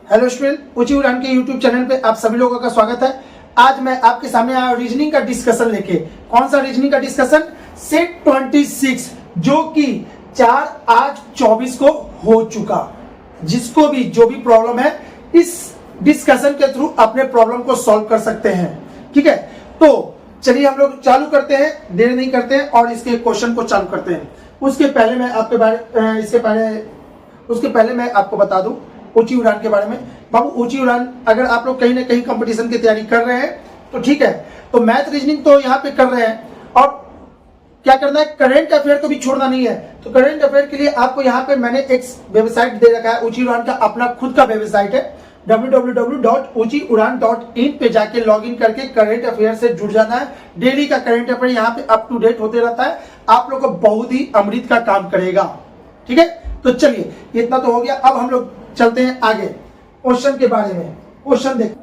Hello student, ऊंची उड़ान के यूट्यूब चैनल पे आप सभी लोगों का स्वागत है। आज मैं आपके सामने आया रीजनिंग का डिस्कशन लेके। कौन सा रीजनिंग का डिस्कशन? सेट 26 जो कि 4/8/24 को हो चुका। जिसको भी जो भी प्रॉब्लम है इस डिस्कशन के थ्रू अपने प्रॉब्लम को सॉल्व कर सकते हैं। ठीक है, तो चलिए हम लोग चालू करते हैं, देर नहीं करते हैं और इसके क्वेश्चन को चालू करते हैं। उसके पहले मैं आपको बता दूं ऊंची उड़ान के बारे में। बाबू ऊंची उड़ान अगर आप लोग कहीं ना कहीं कंपटीशन की तैयारी कर रहे हैं तो ठीक है, तो मैथ रीजनिंग तो यहाँ पे कर रहे हैं और क्या करना है, करंट अफेयर को भी छोड़ना नहीं है। तो करंट अफेयर के लिए आपको यहाँ पे मैंने एक वेबसाइट दे रखा है, ऊंची उड़ान का अपना खुद का वेबसाइट है www.uchiudan.in पे जाके लॉगिन करके करंट अफेयर से जुड़ जाना है। डेली का करंट अफेयर यहाँ पे अप टू डेट होते रहता है, आप लोग को बहुत ही अमृत का काम करेगा। ठीक है, तो चलिए इतना तो हो गया। अब हम लोग चलते हैं आगे क्वेश्चन के बारे में। क्वेश्चन देखो,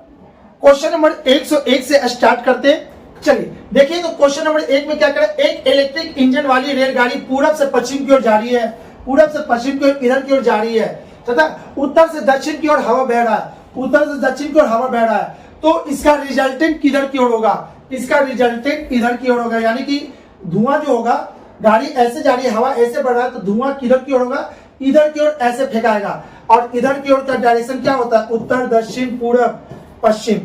क्वेश्चन नंबर 101 से स्टार्ट करते हैं। चलिए देखिए, तो क्वेश्चन नंबर 1 में क्या करें, एक इलेक्ट्रिक इंजन वाली रेलगाड़ी पूरब से पश्चिम की ओर जा रही है, पूरब से पश्चिम की ओर इधर की ओर जा रही है तथा उत्तर से दक्षिण की ओर हवा बह रहा है, उत्तर से दक्षिण की ओर हवा बह रहा है। तो इसका रिजल्टेंट किधर की ओर होगा? इसका रिजल्टेंट इधर की ओर होगा, यानी कि धुआं जो होगा, गाड़ी ऐसे जा रही है, हवा ऐसे बढ़ रहा है, तो धुआं किधर की ओर होगा? इधर की ओर ऐसे फेंकाएगा। और इधर की ओर का डायरेक्शन क्या होता है? उत्तर दक्षिण पूरब पश्चिम,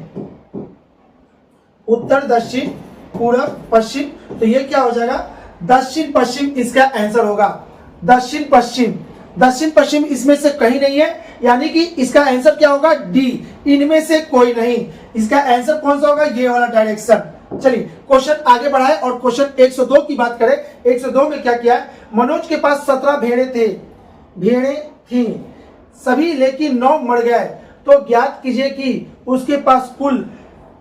उत्तर दक्षिण पूरब पश्चिम। तो ये क्या हो जाएगा? दक्षिण पश्चिम इसका आंसर होगा। दक्षिण पश्चिम, दक्षिण पश्चिम इसमें से कहीं नहीं है, यानी कि इसका आंसर क्या होगा? डी, इनमें से कोई नहीं। इसका आंसर कौन सा होगा? ये वाला डायरेक्शन। चलिए क्वेश्चन आगे बढ़ाए और क्वेश्चन 102 की बात करें। 102 में क्या किया है, मनोज के पास 17 भेड़ें थी सभी, लेकिन 9 मर गए। तो ज्ञात कीजिए कि उसके पास कुल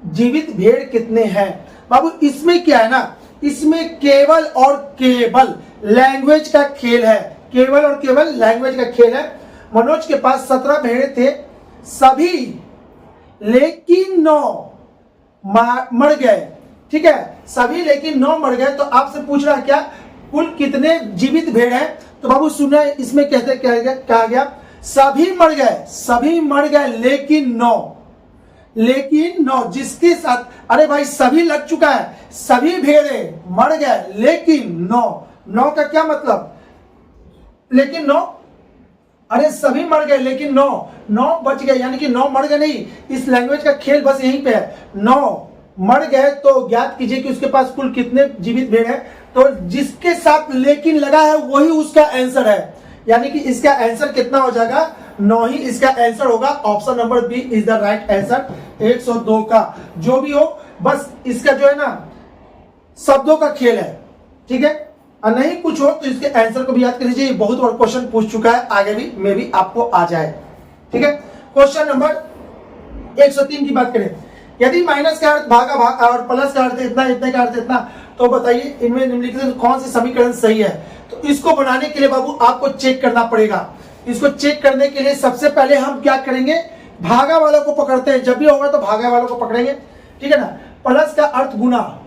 जीवित भेड़ कितने हैं। बाबू इसमें क्या है ना, इसमें केवल और केवल लैंग्वेज का खेल है, केवल और केवल लैंग्वेज का खेल है। मनोज के पास 17 भेड़ें थे सभी, लेकिन 9 मर गए। ठीक है, सभी लेकिन 9 मर गए। तो आपसे पूछ रहा है क्या, कुल कितने जीवित भेड़ हैं? तो बाबू सुना है इसमें कहते कहा गया सभी मर गए लेकिन 9 जिसके साथ, अरे भाई सभी लग चुका है, सभी भेड़े मर गए लेकिन 9 का क्या मतलब? लेकिन 9, अरे सभी मर गए लेकिन 9 बच गए, यानी कि 9 मर गए नहीं। इस लैंग्वेज का खेल बस यहीं पे है। 9 मर गए तो ज्ञात कीजिए कि उसके पास कुल कितने जीवित भेड़ हैं। तो जिसके साथ लेकिन लगा है वही उसका आंसर है, यानी कि इसका आंसर कितना हो जाएगा? 9 ही इसका आंसर होगा। Option number B is the right answer 102 का। जो भी हो, बस इसका जो है ना शब्दों का खेल है। ठीक है, और नहीं कुछ हो तो इसके आंसर को भी याद कर लीजिए। बहुत बार क्वेश्चन पूछ चुका है, आगे भी मे भी आपको आ जाए। ठीक है, क्वेश्चन नंबर 103 की बात करें। यदि माइनस का अर्थ भागा और प्लस का अर्थ इतना, इतने का अर्थ इतना, तो बताइए इनमें निम्नलिखित कौन सी समीकरण सही है? तो इसको बनाने के लिए बाबू आपको चेक करना पड़ेगा। इसको चेक करने के लिए सबसे पहले हम क्या करेंगे, भागा वालों को पकड़ते हैं। जब भी होगा तो भागा वालों को पकड़ेंगे। ठीक है ना, प्लस का अर्थ गुना,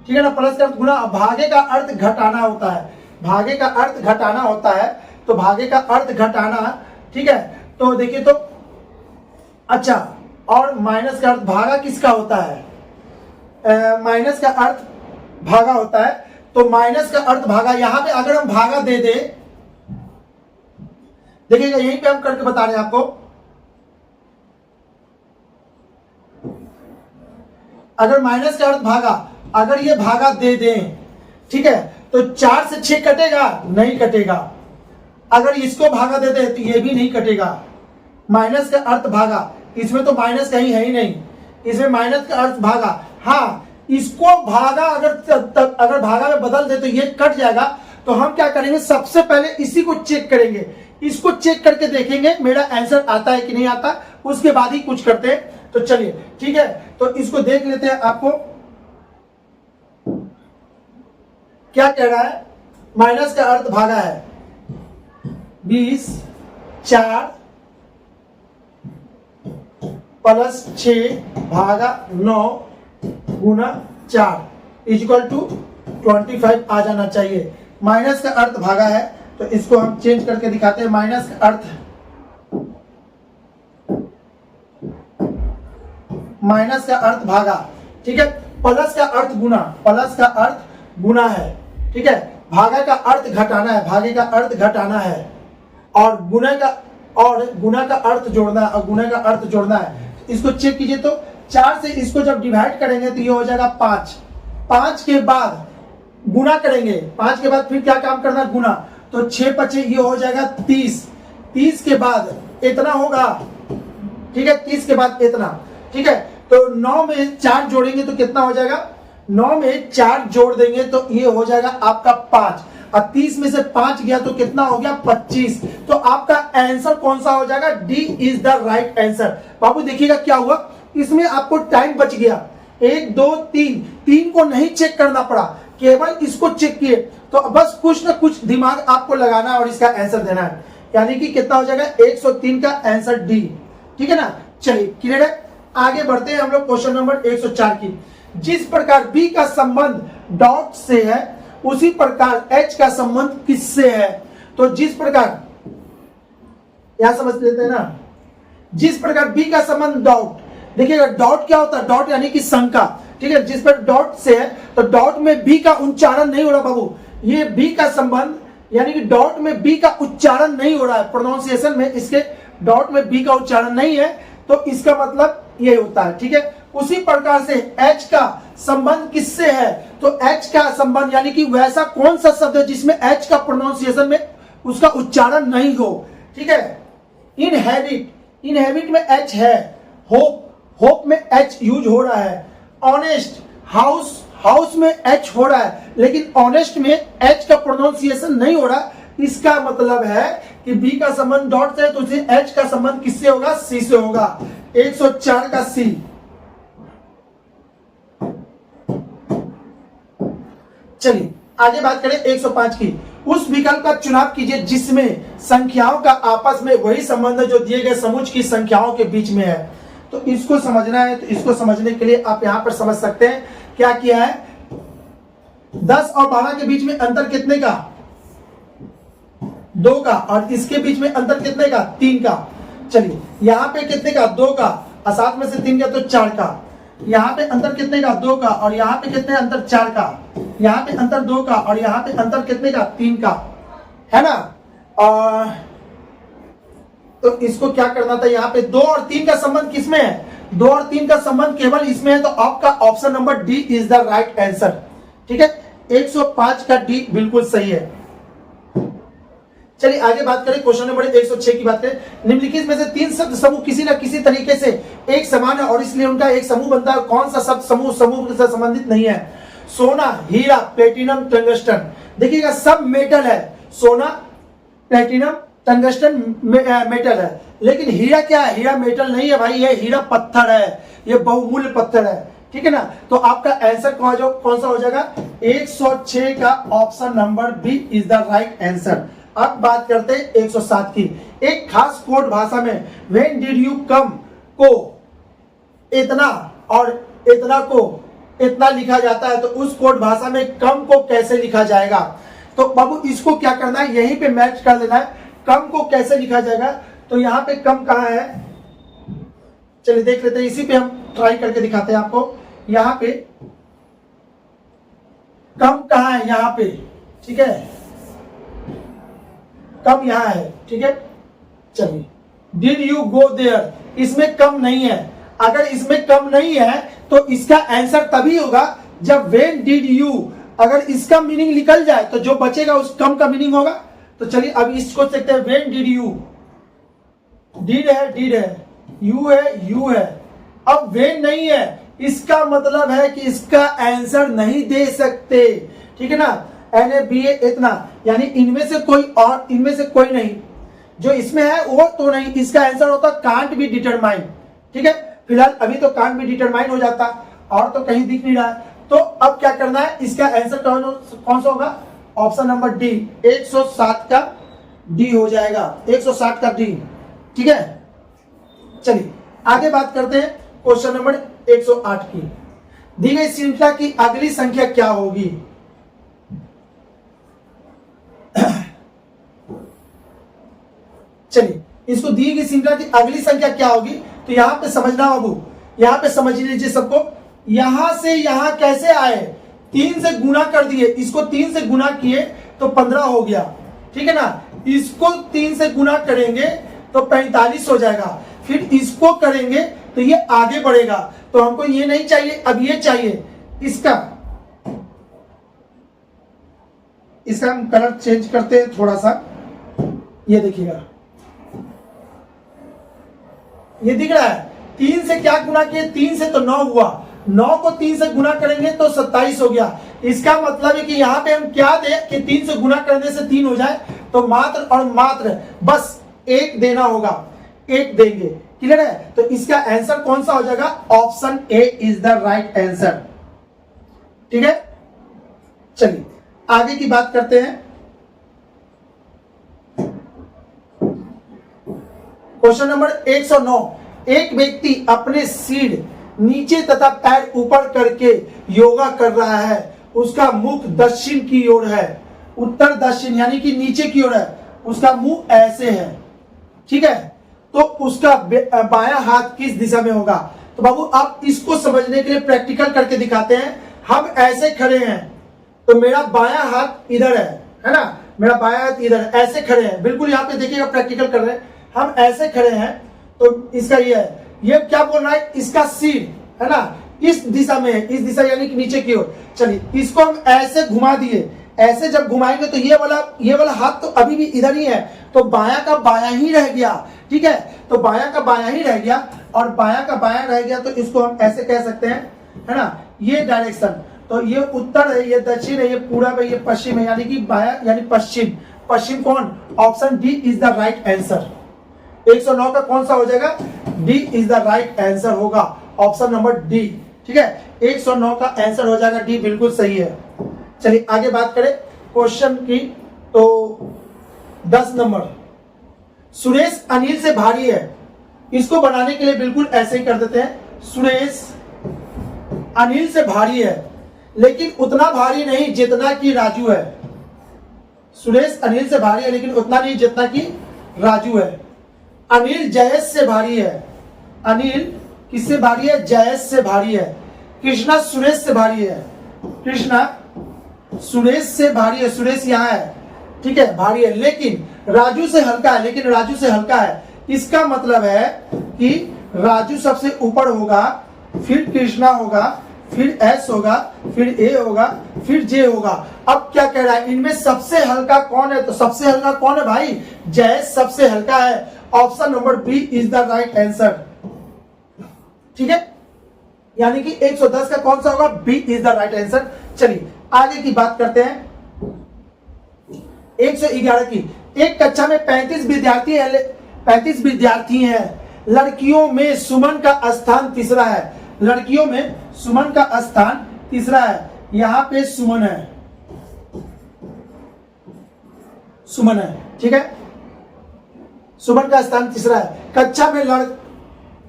ठीक है ना, प्लस का अर्थ गुना। भागे का अर्थ घटाना होता है, भागे का अर्थ घटाना होता है, तो भागे का अर्थ घटाना। ठीक है, तो देखिए तो अच्छा, और माइनस का अर्थ भागा किसका होता है? माइनस का अर्थ भागा होता है, तो माइनस का अर्थ भागा। यहां पे अगर हम भागा दे दे, देखिएगा यहीं पे हम करके बता रहे हैं आपको। अगर माइनस का अर्थ भागा, अगर ये भागा दे दें, ठीक है, तो 4 से 6 कटेगा? नहीं कटेगा। अगर इसको भागा दे दे तो ये भी नहीं कटेगा। माइनस का अर्थ भागा, इसमें तो माइनस कहीं है ही नहीं, इसमें माइनस का अर्थ भागा। हाँ, इसको भागा अगर भागा में बदल दे तो ये कट जाएगा। तो हम क्या करेंगे, सबसे पहले इसी को चेक करेंगे, इसको चेक करके देखेंगे मेरा आंसर आता है कि नहीं आता, उसके बाद ही कुछ करते हैं। तो चलिए ठीक है, तो इसको देख लेते हैं। आपको क्या कह रहा है, माइनस का अर्थ भागा है 20, 4 प्लस 6 भागा 9 गुना 4 इक्वल टू 25 आ जाना चाहिए। माइनस का अर्थ भागा है, तो इसको हम चेंज करके दिखाते हैं। माइनस का अर्थ माइनस का अर्थ भागा, ठीक है। प्लस का अर्थ गुना, प्लस का अर्थ गुना है, ठीक है। भागा का अर्थ घटाना है, भागे का अर्थ घटाना है, और गुना का अर्थ जोड़ना है, और गुना का अर्थ जोड़ना है। इसको चेक कीजिए तो 4 से इसको जब डिवाइड करेंगे तो ये हो जाएगा 5। 5 के बाद गुना करेंगे, 5 के बाद फिर क्या काम करना है, गुना। तो 6 5 ये हो जाएगा 30। 30 के बाद इतना होगा, ठीक है। 30 के बाद इतना, ठीक है। तो 9 में 4 जोड़ेंगे तो कितना हो जाएगा, 9 में 4 जोड़ देंगे तो ये हो जाएगा आपका 5, और 30 में से 5 गया तो कितना हो गया, 25। तो आपका आंसर कौन सा हो जाएगा, D is the right answer. बाबू देखिएगा क्या हुआ, इसमें आपको टाइम बच गया, 1 2 3 को नहीं चेक करना पड़ा, केवल इसको चेक किए। तो बस कुछ ना कुछ दिमाग आपको लगाना है और इसका आंसर देना है, यानी कि कितना हो जाएगा 103 का आंसर डी, ठीक है ना। चलिए क्लियर है, आगे बढ़ते हैं हम लोग क्वेश्चन नंबर 104 की। जिस प्रकार बी का संबंध डॉट से है उसी प्रकार एच का संबंध किससे है। तो जिस प्रकार, यहां समझ लेते हैं ना, जिस प्रकार बी का संबंध डॉट, देखिएगा डॉट क्या होता है, डॉट यानी कि शंका, ठीक है। जिस पर डॉट से है तो डॉट में बी का उच्चारण नहीं हो रहा बाबू, ये बी का संबंध यानी कि डॉट में बी का उच्चारण नहीं हो रहा है, प्रोनाउंसिएशन में इसके डॉट में बी का उच्चारण नहीं है, तो इसका मतलब ये होता है, ठीक है। उसी प्रकार से एच का संबंध किससे है, तो एच का संबंध यानी कि वैसा कौन सा शब्द है जिसमें एच का प्रोनाउंसिएशन में उसका उच्चारण नहीं हो, ठीक है। इनहेबिट, इनहेबिट में एच है, होप, होप में एच यूज हो रहा है, ऑनेस्ट, हाउस, हाउस में एच हो रहा है, लेकिन ऑनेस्ट में एच का प्रोनाउंसिएशन नहीं हो रहा। इसका मतलब है कि बी का संबंध डॉट से है तो उसे एच का संबंध किससे होगा, सी से होगा। 104 का सी। चलिए आगे बात करें 105 की। उस विकल्प का चुनाव कीजिए जिसमें संख्याओं का आपस में वही संबंध है जो दिए गए समुच्चय की संख्याओं के बीच में है। तो इसको समझना है, तो इसको समझने के लिए आप यहां पर समझ सकते हैं क्या किया है, 10 और 12 के बीच में अंतर कितने का, 2 का, और इसके बीच में अंतर कितने का, 3 का। चलिए यहां पे कितने का, 2 का, और 7 में से 3 का तो 4 का। यहाँ पे अंतर कितने का, 2 का, और यहाँ पे कितने अंतर, 4 का। यहाँ पे अंतर 2 का, और यहाँ पे अंतर कितने का, 3 का, है ना। तो इसको क्या करना था, यहाँ पे 2 और 3 का संबंध किसमें है, 2 और 3 का संबंध केवल इसमें है, तो आपका option number D is the right answer, ठीक है। 105 का डी बिल्कुल सही है। चलिए आगे बात करें क्वेश्चन नंबर 106 की बात करें। निम्नलिखित में से 3 शब्द समूह किसी न किसी तरीके से एक समान है और इसलिए उनका एक समूह बनता है। कौन सा शब्द समूह से संबंधित नहीं है, सोना, हीरा, प्लेटिनम, टंगस्टन। देखिएगा सब मेटल है, सोना, प्लेटिनम, टंगस्टन मेटल है, लेकिन हीरा क्या है, हीरा मेटल नहीं है भाई, ये हीरा पत्थर है, ये बहुमूल्य पत्थर है, ठीक है ना। तो आपका आंसर कौन सा हो जाएगा, 106 का option number B is the right answer. अब बात करते हैं 107 की। एक खास कोड भाषा में व्हेन डिड यू कम को इतना और इतना को इतना लिखा जाता है, तो उस कोड भाषा में कम को कैसे लिखा जाएगा। तो बाबू इसको क्या करना है, यहीं पे मैच कर लेना है, कम को कैसे लिखा जाएगा। तो यहाँ पे कम कहाँ है, चलिए देख लेते हैं, इसी पे हम ट्राई करके दिखाते हैं आपको। यहाँ पे कम कहाँ है, यहाँ पे, ठीक है, कम यहाँ है, ठीक है। चलिए डिड यू गो देयर, इसमें कम नहीं है। अगर इसमें कम नहीं है तो इसका आंसर तभी होगा जब व्हेन डिड यू, अगर इसका मीनिंग निकल जाए तो जो बचेगा उस कम का मीनिंग होगा। तो चलिए अब इसको देखते हैं, व्हेन डिड यू, डिड है, यू है, यू है। अब व्हेन नहीं है, इसका मतलब है कि इसका आंसर नहीं दे सकते, ठीक है ना। NABA इतना, यानी इनमें से कोई और इनमें से कोई नहीं, जो इसमें है वो तो नहीं, इसका आंसर होता कांट बी डिटरमाइन, ठीक है। फिलहाल अभी तो कांट बी डिटरमाइन हो जाता, और तो कहीं दिख नहीं रहा है। तो अब क्या करना है, इसका आंसर कौन सा होगा, ऑप्शन नंबर डी, 107 का डी हो जाएगा, 107 का डी, ठीक है। चलिए आगे बात करते हैं क्वेश्चन नंबर 108 की। दी गई श्रृंखला की अगली संख्या क्या होगी। चलिए इसको दी गई श्रृंखला की अगली संख्या क्या होगी, तो यहां पे समझना बाबू, यहां पे समझ लीजिए सबको, यहां से यहां कैसे आए, 3 से गुना कर दिए, इसको 3 से गुना किए तो 15 हो गया, ठीक है ना। इसको 3 से गुना करेंगे तो 45 हो जाएगा, फिर इसको करेंगे तो ये आगे बढ़ेगा। तो हमको ये नहीं चाहिए, अब ये चाहिए। इसका हम कलर चेंज करते हैं थोड़ा सा, ये देखिएगा, ये दिख रहा है। 3 से क्या गुना किए, 3 से तो 9 हुआ, 9 को 3 से गुना करेंगे तो 27 हो गया। इसका मतलब है कि यहां पे हम क्या दें कि 3 से गुना करने से 3 हो जाए, तो मात्र और मात्र बस 1 देना होगा, 1 देंगे। क्लियर है। तो इसका आंसर कौन सा हो जाएगा, option A is the right answer. ठीक है, चलिए आगे की बात करते हैं। क्वेश्चन नंबर 109, एक व्यक्ति अपने सिर नीचे तथा पैर ऊपर करके योगा कर रहा है, उसका मुख दक्षिण की ओर है, उत्तर दक्षिण यानी कि नीचे की ओर है, उसका मुंह ऐसे है, ठीक है। तो उसका बायां हाथ किस दिशा में होगा। तो बाबू आप इसको समझने के लिए प्रैक्टिकल करके दिखाते हैं। हम ऐसे खड़े हैं तो मेरा बायां हाथ इधर है ना, मेरा बायां हाथ इधर है, ऐसे खड़े हैं, बिल्कुल यहाँ पे देखिएगा प्रैक्टिकल कर रहे हैं। हम ऐसे खड़े हैं तो इसका ये है, ये क्या बोल रहा है, इसका सिर है ना इस दिशा में है, इस दिशा यानी कि नीचे की ओर। चलिए इसको हम ऐसे घुमा दिए, ऐसे जब घुमाएंगे तो ये वाला हाथ तो अभी भी इधर ही है, तो बायां का बायां ही रह गया, ठीक है। तो बायां का बायां ही रह गया और बायां का बायां रह गया, तो इसको हम ऐसे कह सकते हैं, है ना, ये डायरेक्शन। तो ये उत्तर है, ये दक्षिण है, ये पूरब है, ये पश्चिम है, यानी कि बायां यानी पश्चिम। पश्चिम कौन, option D is the right answer. 109 का कौन सा हो जाएगा, D is the right answer होगा, ऑप्शन नंबर डी। ठीक है, 109 का आंसर हो जाएगा डी, बिल्कुल सही है। चलिए आगे बात करें क्वेश्चन की। तो 10 नंबर, सुरेश अनिल से भारी है, इसको बनाने के लिए बिल्कुल ऐसे ही कर देते हैं। सुरेश अनिल से भारी है लेकिन उतना भारी नहीं जितना कि राजू है। सुरेश अनिल से भारी है लेकिन उतना नहीं जितना कि राजू है। अनिल जयेश से भारी है, अनिल किससे भारी है, जयेश से भारी है। कृष्णा सुरेश से भारी है, कृष्णा सुरेश से भारी है, सुरेश यहाँ है, ठीक है, भारी है, लेकिन राजू से हल्का है, लेकिन राजू से हल्का है। इसका मतलब है कि राजू सबसे ऊपर होगा, फिर कृष्णा होगा, फिर एस होगा, फिर ए होगा, फिर जे होगा। अब क्या कह रहा है, इनमें सबसे हल्का कौन है, तो सबसे हल्का कौन है भाई, जयेश सबसे हल्का है। Option number B is the right answer. ठीक है, यानी कि 110 का कौन सा होगा, B is the right answer. चलिए आगे की बात करते हैं। 111 की, एक कक्षा में 35 विद्यार्थी हैं, लड़कियों में सुमन का स्थान तीसरा है, लड़कियों में सुमन का स्थान तीसरा है। यहां पे सुमन है, सुमन है, ठीक है, सुमन का स्थान तीसरा है।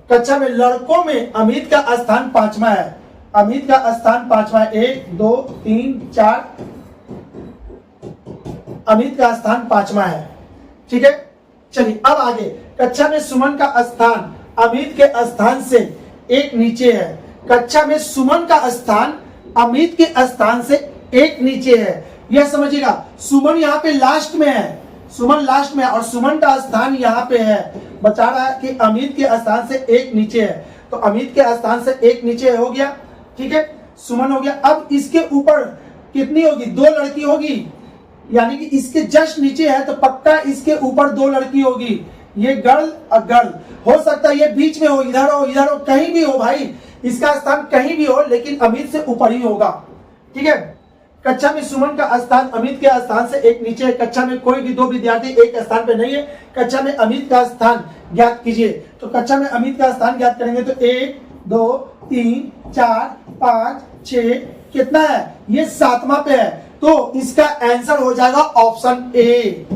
कक्षा में लड़कों में अमित का स्थान 5वां है, अमित का स्थान 5वां है, 1 2 3 4, अमित का स्थान 5वां है, ठीक है। चलिए अब आगे, कक्षा में सुमन का स्थान अमित के स्थान से 1 नीचे है, कक्षा में सुमन का स्थान अमित के स्थान से 1 नीचे है। यह समझिएगा, सुमन यहाँ पे लास्ट में है, सुमन लास्ट में है और सुमन का स्थान यहाँ पे है। बता रहा है कि अमित के स्थान से 1 नीचे है, तो अमित के स्थान से 1 नीचे हो गया, ठीक है, सुमन हो गया। अब इसके ऊपर कितनी होगी, 2 लड़की होगी, यानी कि इसके जस्ट नीचे है तो पक्का इसके ऊपर 2 लड़की होगी। ये गर्ल और गर्ल, हो सकता है ये बीच में हो, इधर हो, इधर हो, कहीं भी हो भाई, इसका स्थान कहीं भी हो, लेकिन अमित से ऊपर ही होगा, ठीक है। कक्षा में सुमन का स्थान अमित के स्थान से 1 नीचे है, कक्षा में कोई भी 2 विद्यार्थी एक स्थान पे नहीं है। कक्षा में अमित का स्थान ज्ञात कीजिए, तो कक्षा में अमित का स्थान ज्ञात करेंगे तो 1 2 3 4 5 6, कितना है, ये 7वां पे है, तो इसका आंसर हो जाएगा ऑप्शन ए,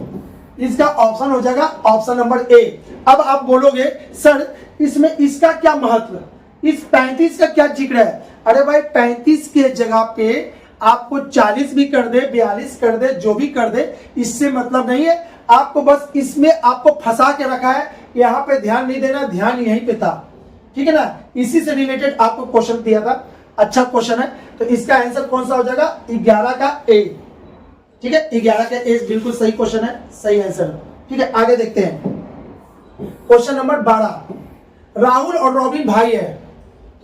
इसका ऑप्शन हो जाएगा ऑप्शन नंबर ए। अब आप बोलोगे सर इसमें इसका क्या महत्व, इस 35 का क्या जिक्र है। अरे भाई 35 के जगह पे आपको 40 भी कर दे, 42 कर दे, जो भी कर दे, इससे मतलब नहीं है। आपको बस इसमें आपको फंसा के रखा है, यहाँ पे ध्यान नहीं देना, ध्यान यहीं पे था, ठीक है ना, इसी से रिलेटेड आपको क्वेश्चन दिया था, अच्छा क्वेश्चन है। तो इसका आंसर कौन सा हो जाएगा, 11 का ए। ठीक है, 11 का ए बिल्कुल सही क्वेश्चन है, सही आंसर। ठीक है, आगे देखते हैं क्वेश्चन नंबर 12। राहुल और रॉबिन भाई है,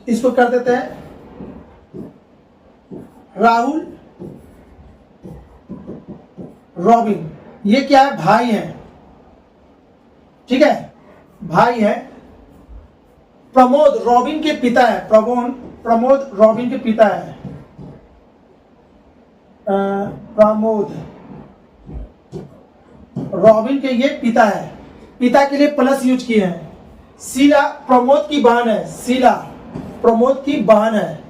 इसको कर देते हैं। राहुल रॉबिन, ये क्या है, भाई है। ठीक है, भाई है। प्रमोद रॉबिन के पिता है, प्रमोद रॉबिन के पिता है। प्रमोद रॉबिन के ये पिता है, पिता के लिए प्लस यूज किए हैं। शीला प्रमोद की बहन है, शीला प्रमोद की बहन है।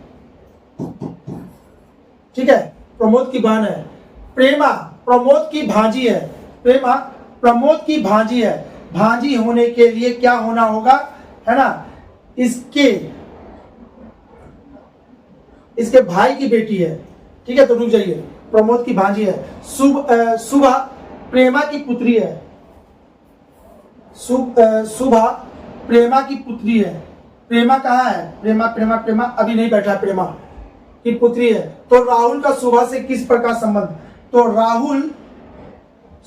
ठीक है, प्रमोद की बहन है। प्रेमा प्रमोद की भांजी है, प्रेमा प्रमोद की भांजी है। भांजी होने के लिए क्या होना होगा, है ना, इसके भाई की बेटी है। ठीक है, तो रुक जाइए, प्रमोद की भांजी है। सुभा प्रेमा की पुत्री है, सुभा प्रेमा की पुत्री है। प्रेमा कहाँ है, प्रेमा प्रेमा प्रेमा अभी नहीं बैठा है, प्रेमा की पुत्री है। तो राहुल का शोभा से किस प्रकार संबंध, तो राहुल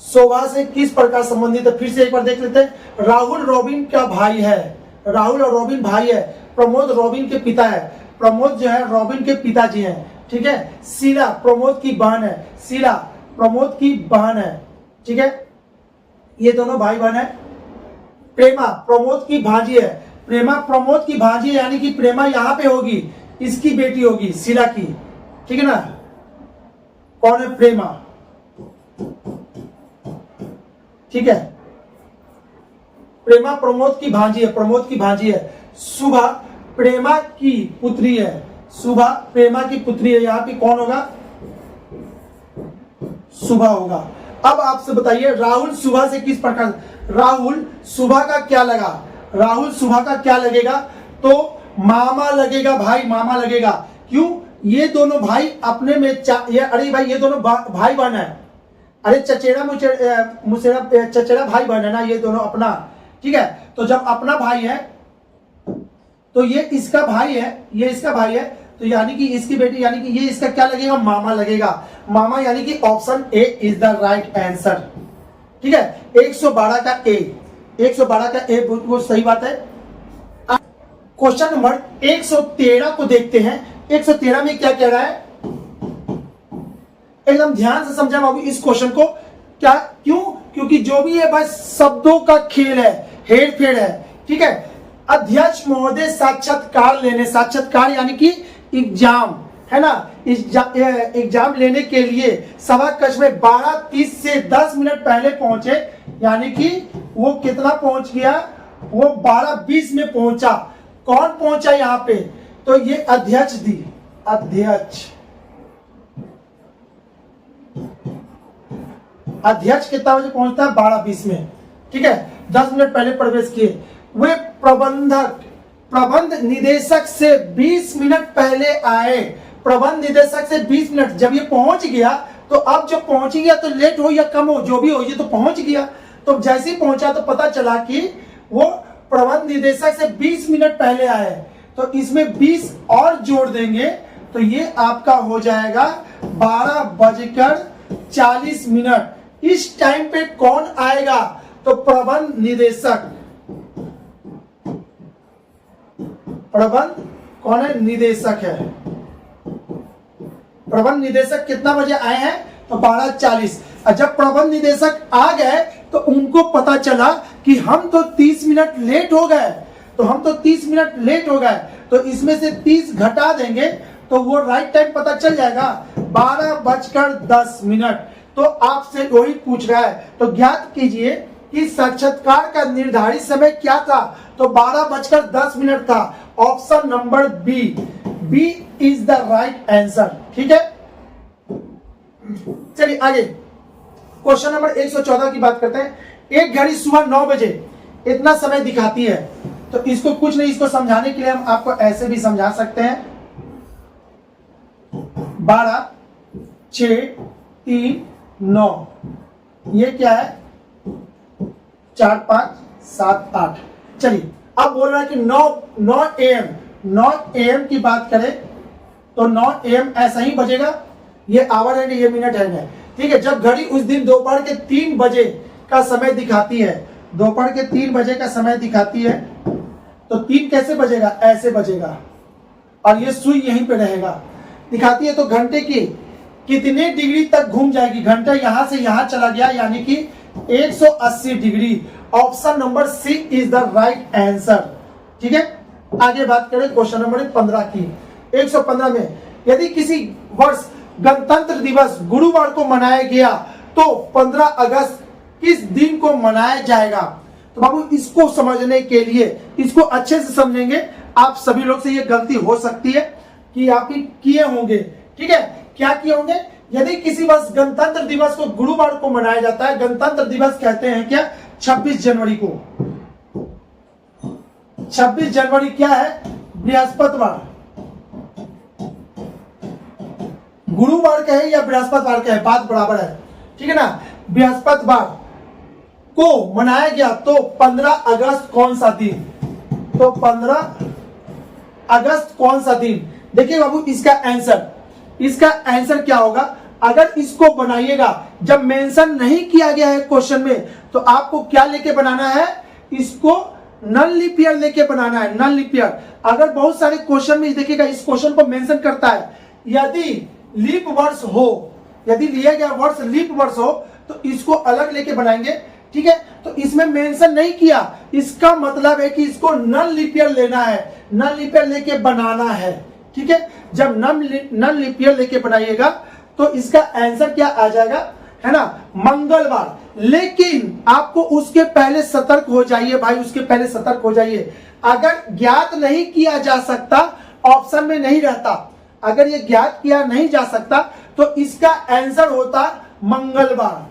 शोभा से किस प्रकार संबंधित है, फिर से एक बार देख लेते हैं। राहुल रॉबिन का भाई है, राहुल और रॉबिन भाई है। प्रमोद रॉबिन के पिता है, प्रमोद जो है रॉबिन के पिताजी हैं। ठीक है, शीला प्रमोद की बहन है, शीला प्रमोद की बहन है। ठीक है, ये दोनों भाई बहन है। प्रेमा प्रमोद की भांजी है, प्रेमा प्रमोद की भांजी है, यानी कि प्रेमा यहां पे होगी, इसकी बेटी होगी शीला की। ठीक है ना, कौन है, प्रेमा। ठीक है, प्रेमा प्रमोद की भांजी है, प्रमोद की भांजी है। सुभा प्रेमा की पुत्री है, सुभा प्रेमा की पुत्री है, यहां पे कौन होगा, सुभा होगा। अब आपसे बताइए राहुल सुभा से किस प्रकार, राहुल सुभा का क्या लगा, राहुल सुभा का क्या लगेगा, तो मामा लगेगा, भाई मामा लगेगा। क्यों, ये दोनों भाई अपने में अरे भाई ये दोनों भाई बहन है, अरे चचेरा मुचेरा चचेरा भाई बहन है ना ये दोनों अपना। ठीक है, तो जब अपना भाई है तो ये इसका भाई है, ये इसका भाई है, तो यानी कि इसकी बेटी, यानी कि ये इसका क्या लगेगा, मामा लगेगा, मामा, यानी कि option A is the right answer. ठीक है, 112 का ए, 112 का ए वो सही बात है। क्वेश्चन नंबर 113 को देखते हैं। 113 में क्या कह रहा है, एकदम ध्यान से समझा बाबू इस क्वेश्चन को। क्या, क्यों, क्योंकि जो भी है बस शब्दों का खेल है, हेर फेर है। ठीक है, अध्यक्ष महोदय साक्षात्कार लेने, साक्षात्कार यानी कि एग्जाम, है ना, एग्जाम लेने के लिए सभा कक्ष में 12:30 से 10 मिनट पहले पहुंचे, यानी कि वो कितना पहुंच गया, वो 12:20 में पहुंचा। कौन पहुंचा यहाँ पे, तो ये अध्यक्ष दी, अध्यक्ष कितना बजे पहुंचता है, 12:20 में। ठीक है, 10 मिनट पहले प्रवेश किए। वे प्रबंध निदेशक से 20 मिनट पहले आए, प्रबंध निदेशक से 20 मिनट। जब ये पहुंच गया तो अब जब पहुंच गया तो लेट हो या कम हो, जो भी हो, ये तो पहुंच गया। तो जैसे ही पहुंचा तो पता चला कि वो प्रबंध निदेशक से 20 मिनट पहले आए, तो इसमें 20 और जोड़ देंगे तो ये आपका हो जाएगा 12:40। इस टाइम पे कौन आएगा, तो प्रबंध निदेशक, प्रबंध कौन है, निदेशक है। प्रबंध निदेशक कितना बजे आए हैं, तो 12:40। और जब प्रबंध निदेशक आ गए तो उनको पता चला कि हम तो 30 मिनट लेट हो गए, तो हम तो 30 मिनट लेट हो गए, तो इसमें से 30 घटा देंगे तो वो राइट टाइम पता चल जाएगा, 12:10। तो आपसे वही पूछ रहा है, तो ज्ञात कीजिए कि साक्षात्कार का निर्धारित समय क्या था, तो 12:10 था। Option number B, B is the right answer. ठीक है, चलिए आगे क्वेश्चन नंबर 114 की बात करते हैं। एक घड़ी सुबह 9 बजे इतना समय दिखाती है, तो इसको कुछ नहीं, इसको समझाने के लिए हम आपको ऐसे भी समझा सकते हैं, 12, 6, 3, 9, ये क्या है, 4, 5, 7, 8। चलिए अब बोल रहा है कि 9 AM 9 AM की बात करें तो 9 AM ऐसा ही बजेगा, ये आवर है, ये मिनट है, ठीक है। जब घड़ी उस दिन दोपहर के 3 बजे का समय दिखाती है, दोपहर के 3 बजे का समय दिखाती है, तो 3 कैसे बजेगा, ऐसे बजेगा और ये सुई यहीं पे रहेगा, दिखाती है। तो घंटे की कितने डिग्री तक घूम जाएगी, घंटा यहां से यहां चला गया, यानी कि 180 degree. Option number C is the right answer, ठीक है। आगे बात करें क्वेश्चन नंबर 15 की। 115 में यदि किसी वर्ष गणतंत्र दिवस गुरुवार को मनाया गया तो 15 अगस्त किस दिन को मनाया जाएगा। तो बाबू इसको समझने के लिए, इसको अच्छे से समझेंगे, आप सभी लोग से ये गलती हो सकती है कि आप ही किए होंगे, ठीक है। क्या किए होंगे, यदि किसी वर्ष गणतंत्र दिवस को गुरुवार को मनाया जाता है, गणतंत्र दिवस कहते हैं क्या, 26 जनवरी को। 26 जनवरी क्या है, बृहस्पतिवार, गुरुवार कहे या बृहस्पतिवार कहे बात बराबर है, ठीक है ना। बृहस्पतिवार को मनाया गया तो 15 अगस्त कौन सा दिन, तो 15 अगस्त कौन सा दिन। देखिए बाबू इसका आंसर क्या होगा, अगर इसको बनाइएगा, जब मेंशन नहीं किया गया है क्वेश्चन में, तो आपको क्या लेके बनाना है, इसको नन लीप ईयर लेके बनाना है, नन लीप ईयर। अगर बहुत सारे क्वेश्चन में देखिएगा इस क्वेश्चन को मेंशन करता है, यदि लीप वर्ष हो, यदि लिया गया वर्ष लीप वर्ष हो तो इसको अलग लेके बनाएंगे, ठीक है। तो इसमें मेंशन नहीं किया, इसका मतलब है कि इसको नन लीप ईयर लेना है, नन लीप ईयर लेके बनाना है, ठीक है। जब नन लीप ईयर लेके बनाइएगा तो इसका आंसर क्या आ जाएगा, है ना, मंगलवार। लेकिन आपको उसके पहले सतर्क हो जाइए भाई, उसके पहले सतर्क हो जाइए। अगर ज्ञात नहीं किया जा सकता, ऑप्शन में नहीं रहता, अगर ये ज्ञात किया नहीं जा सकता तो इसका आंसर होता मंगलवार,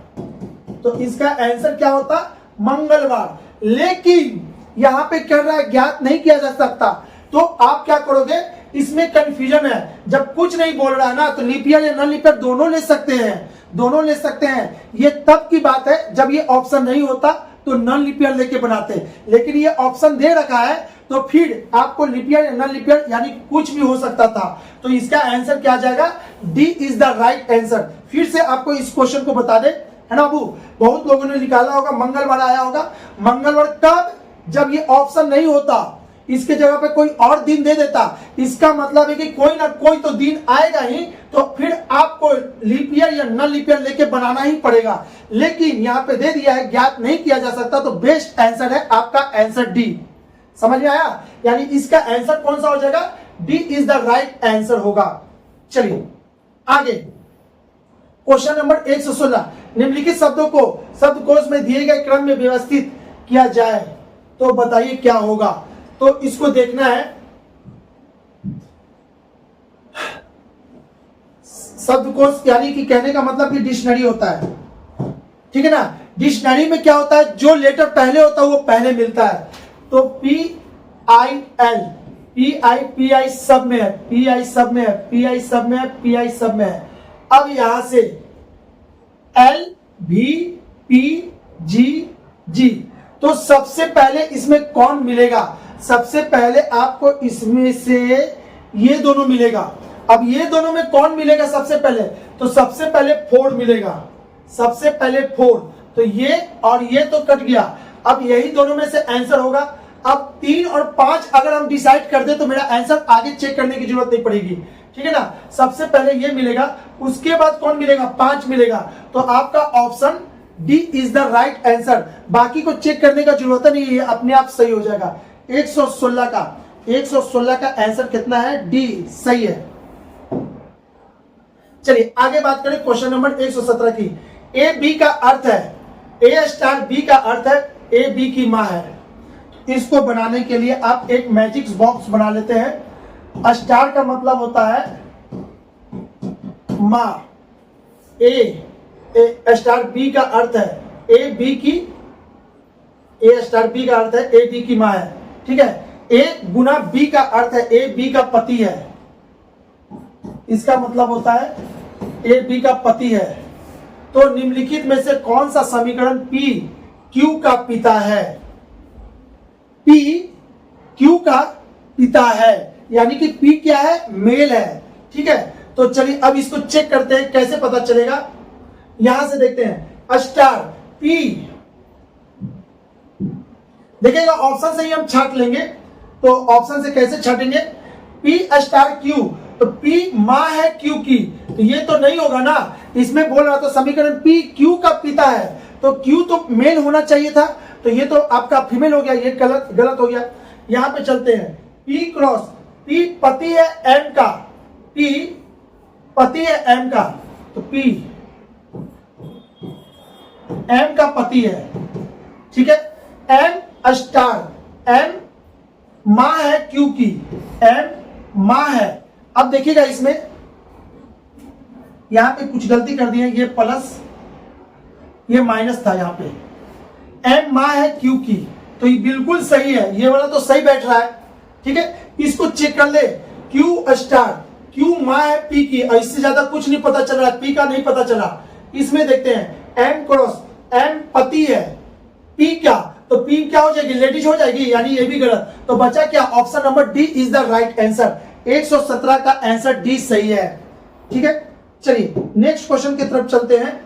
तो इसका आंसर क्या होता, मंगलवार। लेकिन यहां पे कह रहा है ज्ञात नहीं किया जा सकता, तो आप क्या करोगे, इसमें कंफ्यूजन है। जब कुछ नहीं बोल रहा है ना, तो लीप ईयर या नन लीप ईयर दोनों ले सकते हैं, दोनों ले सकते हैं। ये तब की बात है जब ये ऑप्शन नहीं होता तो नन लीप ईयर लेके बनाते, लेकिन ये ऑप्शन दे रखा है तो फिर आपको लीप ईयर या नन लीप ईयर यानी कुछ भी हो सकता था। तो इसका आंसर क्या आ जाएगा, D is the right answer. फिर से आपको इस क्वेश्चन को बता दे, है ना बाबू, बहुत लोगों ने निकाला होगा, मंगलवार आया होगा। मंगलवार कब, जब ये ऑप्शन नहीं होता, इसके जगह पे कोई और दिन दे देता, इसका मतलब है कि कोई ना कोई तो दिन आएगा ही, तो फिर आपको लीप ईयर या नन लीप ईयर लेके बनाना ही पड़ेगा। लेकिन यहाँ पे दे दिया है ज्ञात नहीं किया जा सकता, तो बेस्ट आंसर है आपका आंसर डी। समझ में आया, यानी इसका आंसर कौन सा हो जाएगा, D is the right answer होगा। चलिए आगे क्वेश्चन नंबर 116, निम्नलिखित शब्दों को शब्दकोश में दिए गए क्रम में व्यवस्थित किया जाए तो बताइए क्या होगा। तो इसको देखना है, शब्दकोश यानी कि कहने का मतलब कि डिक्शनरी होता है, ठीक है ना। डिक्शनरी में क्या होता है, जो लेटर पहले होता है वो पहले मिलता है। तो PIL, PI सब में है, PI सब में है, PI सब में है, PI सब में है। अब यहां से L V P G G, तो सबसे पहले इसमें कौन मिलेगा, सबसे पहले आपको इसमें से ये दोनों मिलेगा। अब ये दोनों में कौन मिलेगा सबसे पहले, तो सबसे पहले 4 मिलेगा, सबसे पहले 4, तो ये और ये तो कट गया। अब यही दोनों में से आंसर होगा। अब 3 और 5 अगर हम डिसाइड कर दे तो मेरा आंसर आगे चेक करने की जरूरत नहीं पड़ेगी, ठीक है ना। सबसे पहले ये मिलेगा, उसके बाद कौन मिलेगा, 5 मिलेगा। तो आपका option D is the right answer. बाकी को चेक करने का जरूरत नहीं है, अपने आप सही हो जाएगा। 116 का आंसर कितना है, डी सही है। चलिए आगे बात करें क्वेश्चन नंबर 117 की। ए बी का अर्थ है, ए स्टार बी का अर्थ है ए बी की मां है। इसको बनाने के लिए आप एक मैजिक बॉक्स बना लेते हैं। स्टार का मतलब होता है मां, ए स्टार बी का अर्थ है ए बी की, ए स्टार बी का अर्थ है ए बी की मां है, ठीक है। ए गुना बी का अर्थ है ए बी का पति है, इसका मतलब होता है ए बी का पति है। तो निम्नलिखित में से कौन सा समीकरण पी क्यू का पिता है, पी का पिता है, यानी कि P क्या है, मेल है। ठीक है, तो चलिए अब इसको चेक करते हैं कैसे पता चलेगा। यहां से देखते हैं स्टार P, देखिएगा ऑप्शन से ही हम छाट लेंगे। तो ऑप्शन से कैसे छाटेंगे, P स्टार Q, तो P माँ है Q की, तो ये तो नहीं होगा ना, इसमें बोल रहा तो समीकरण P Q का पिता है, तो Q तो मेल होना चाहिए था, तो ये तो आपका फीमेल हो गया, ये गलत हो गया। यहां पे चलते हैं P क्रॉस, P पति है M का, P पति है M का, तो P M का पति है। ठीक है, M स्टार, M माँ है Q की, M माँ है। अब देखिएगा इसमें यहां पे कुछ गलती कर दी है, ये प्लस ये माइनस था, यहां पे M माँ है Q की, तो ये बिल्कुल सही है, ये वाला तो सही बैठ रहा है। ठीक है, इसको चेक कर ले, Q स्टार, Q माँ है P की, और इससे ज्यादा कुछ नहीं पता चल रहा है, P का नहीं पता चला। इसमें देखते हैं M क्रॉस, M पति है, P क्या, तो P क्या हो जाएगी, लेडीज हो जाएगी, यानी ये भी गलत। तो बचा क्या, option number D is the right answer. 117 का आंसर डी सही है। ठीक है, चलिए नेक्स्ट क्वेश्चन की तरफ चलते हैं।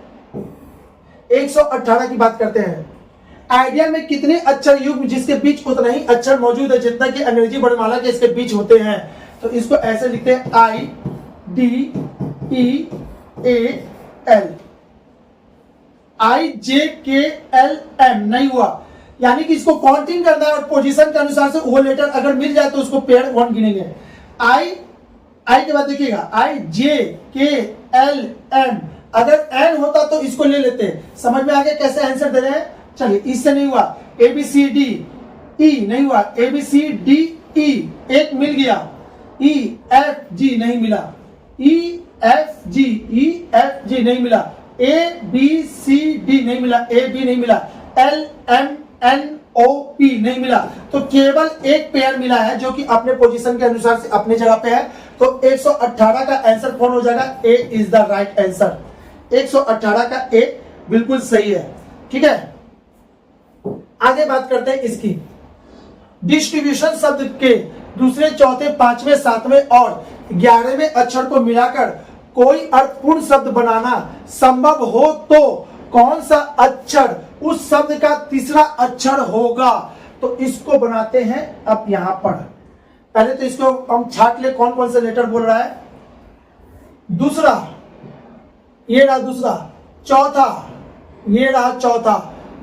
118 की बात करते हैं। आइडियल में कितने अक्षर युग्म जिसके बीच उतना ही अक्षर मौजूद है जितना कि अंग्रेजी वर्णमाला के इसके बीच होते हैं। तो इसको ऐसे लिखते हैं I D E A L, IJKLM नहीं हुआ, यानी कि इसको काउंटिंग करना है और पोजीशन के अनुसार से वो लेटर अगर मिल जाए तो उसको पेयर वन गिनेंगे। आई के बाद देखिएगा IJKLM, अगर N होता तो इसको ले लेते। समझ में आ गया कैसे आंसर दे रहे हैं। चलिए इससे नहीं हुआ, ABCD E नहीं हुआ, ABCD E एक मिल गया, EFG नहीं मिला, EFG नहीं मिला, ABCD नहीं मिला, AB नहीं मिला, LMNOP नहीं मिला। तो केवल एक पेयर मिला है जो कि अपने पोजीशन के अनुसार से अपनी जगह पे है। तो 118 का आंसर कौन हो जाएगा, A is the right answer. 118 का A बिल्कुल सही है। ठीक है, आगे बात करते हैं इसकी। डिस्ट्रीब्यूशन शब्द के दूसरे, चौथे, पांचवें, सातवें और 11वें अक्षर को मिलाकर कोई अर्थपूर्ण शब्द बनाना संभव हो तो कौन सा अक्षर उस शब्द का तीसरा अक्षर होगा। तो इसको बनाते हैं अब यहां पर। पहले तो इसको हम छाट ले, कौन कौन से लेटर बोल रहा है। दूसरा, ये रहा दूसरा, चौथा, ये रहा चौथा,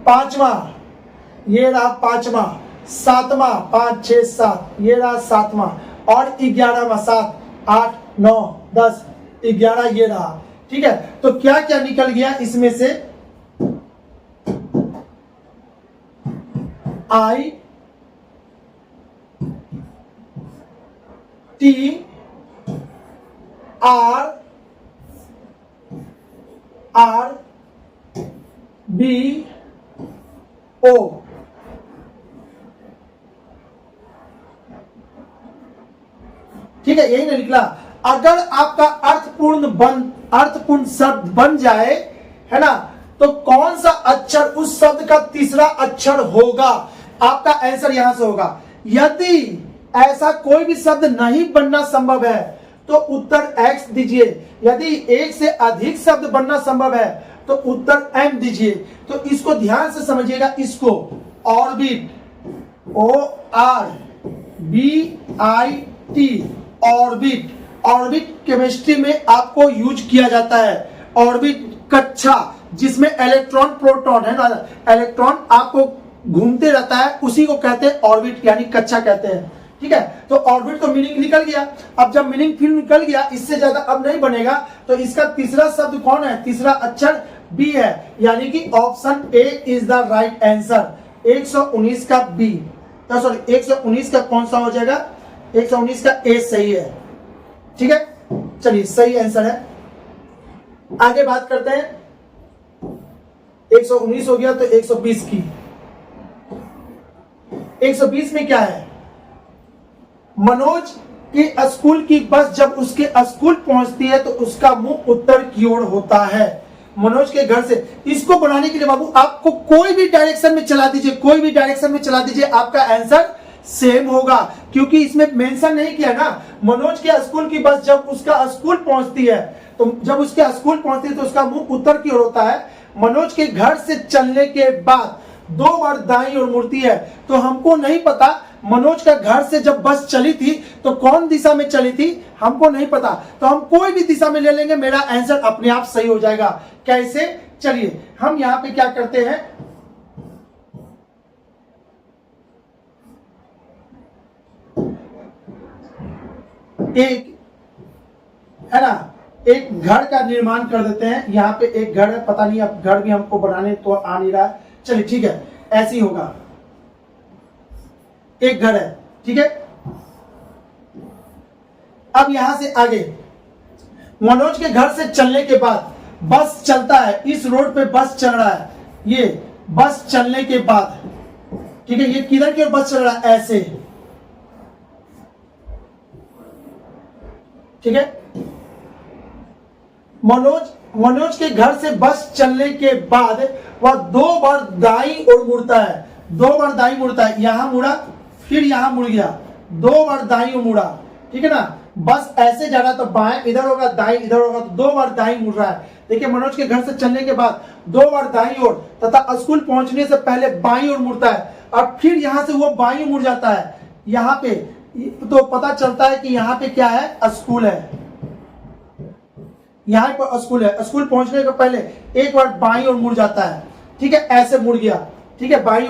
पांचवा, ये रहा पांचवा, सातवां, 5 6 7, ये रहा सातवां, और 11वां, 7 8 9 10 11 ये रहा। ठीक है, तो क्या क्या निकल गया इसमें से, I T R B O। ठीक है, यही नहीं निकला। अगर आपका अर्थपूर्ण शब्द बन जाए, है ना, तो कौन सा अक्षर उस शब्द का तीसरा अक्षर होगा, आपका आंसर यहां से होगा। यदि ऐसा कोई भी शब्द नहीं बनना संभव है तो उत्तर X दीजिए। यदि एक से अधिक शब्द बनना संभव है तो उत्तर M दीजिए। तो इसको ध्यान से समझिएगा, इसको orbit, ORBIT, orbit, orbit chemistry में आपको यूज किया जाता है। ऑर्बिट कक्षा, जिसमें इलेक्ट्रॉन प्रोटॉन है ना, इलेक्ट्रॉन आपको घूमते रहता है, उसी को कहते हैं ऑर्बिट, यानी कक्षा कहते हैं। ठीक है, तो ऑर्बिट तो मीनिंग निकल गया। अब जब मीनिंग फिर निकल गया, इससे ज्यादा अब नहीं बनेगा, तो इसका तीसरा शब्द कौन है, तीसरा अक्षर बी है, यानी कि option A is the right answer. 119 का बी, सॉरी 119 का कौन सा हो जाएगा, 119 का ए सही है। ठीक है, चलिए सही आंसर है। आगे बात करते हैं, 119 हो गया तो 120 की। 120 में क्या है, मनोज के स्कूल की बस जब उसके स्कूल पहुंचती है तो उसका मुंह उत्तर की ओर होता है। मनोज के घर से, इसको बनाने के लिए बाबू आपको कोई भी डायरेक्शन में चला दीजिए, कोई भी डायरेक्शन में चला दीजिए, आपका आंसर सेम होगा, क्योंकि इसमें मेंशन नहीं किया ना। मनोज के स्कूल की बस जब उसका स्कूल पहुंचती है, तो जब उसके स्कूल पहुंचती है तो उसका मुंह उत्तर की ओर होता है। मनोज के घर से चलने के बाद 2 बार दाईं ओर मुड़ती है। तो हमको नहीं पता मनोज का घर से जब बस चली थी तो कौन दिशा में चली थी, हमको नहीं पता। तो हम कोई भी दिशा में ले लेंगे, मेरा आंसर अपने आप सही हो जाएगा। कैसे, चलिए हम यहां पे क्या करते हैं, एक है ना, एक घर का निर्माण कर देते हैं। यहां पे एक घर है, पता नहीं अब घर भी हमको बनाने तो आ नहीं रहा है। चलिए ठीक है, ऐसे ही होगा। एक घर है, ठीक है। अब यहां से आगे मनोज के घर से चलने के बाद बस चलता है, इस रोड पे बस चल रहा है। ये बस चलने के बाद, ठीक है, ये किधर की ओर बस चल रहा है, ऐसे, ठीक है। मनोज के घर से बस चलने के बाद वह 2 बार दाईं ओर मुड़ता है, 2 बार दाईं मुड़ता है। यहां मुड़ा, फिर यहां मुड़ गया, 2 बार दाईं ओर मुड़ा, ठीक है ना। बस ऐसे जा रहा तो बाएं इधर होगा, दाईं इधर होगा, तो 2 बार दाईं मुड़ रहा है। देखिए मनोज के घर से चलने के बाद 2 बार दाईं ओर तथा स्कूल पहुंचने से पहले बाईं ओर मुड़ता है, और फिर यहां से वो बाईं ओर मुड़ जाता है। यहां पे तो पता चलता है कि यहां पे क्या है, स्कूल है। यहां पर स्कूल है। स्कूल पहुंचने के पहले एक बार बाईं ओर मुड़ जाता है, ठीक है, ऐसे मुड़ गया, ठीक है, बाईं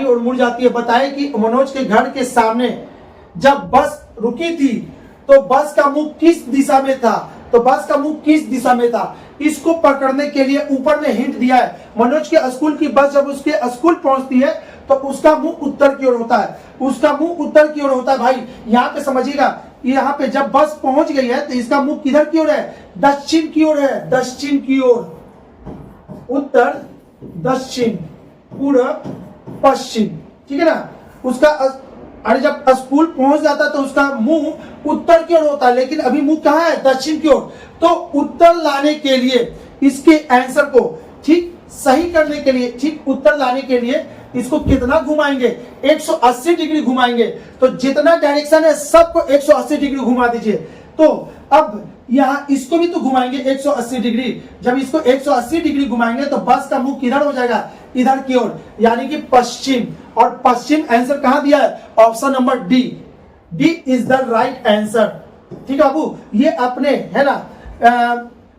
ओर मुड़ जाती है। बताएं कि मनोज के घर के सामने जब बस रुकी थी तो बस का मुंह किस दिशा में था, तो बस का मुंह किस दिशा में था, इसको पकड़ने के लिए ऊपर में हिंट दिया है। मनोज के स्कूल की बस जब उसके स्कूल पहुंचती है तो उसका मुंह उत्तर की ओर होता है, उसका मुंह उत्तर की ओर होता है। भाई यहां पे समझिएगा, यहाँ पे जब बस पहुंच गई है तो इसका मुंह किधर की ओर है, दक्षिण की ओर है, दक्षिण की ओर, उत्तर, दक्षिण, पूर्व, पश्चिम, ठीक है ना। उसका अरे जब स्कूल पहुंच जाता तो उसका मुंह उत्तर की ओर होता है, लेकिन अभी मुंह कहाँ है, दक्षिण की ओर। तो उत्तर लाने के लिए इसके आंसर को ठीक सही करने के लिए, ठीक उत्तर लाने के लिए इसको कितना घुमाएंगे, 180 डिग्री घुमाएंगे। तो जितना डायरेक्शन है सबको 180 डिग्री घुमा दीजिए। तो अब यहाँ इसको भी तो घुमाएंगे 180 डिग्री। जब इसको 180 डिग्री घुमाएंगे तो बस का मुंह किधर हो जाएगा, इधर की ओर, यानी कि पश्चिम। और पश्चिम आंसर कहां दिया है, option number D. D is the right answer, ठीक है बाबू। ये अपने है ना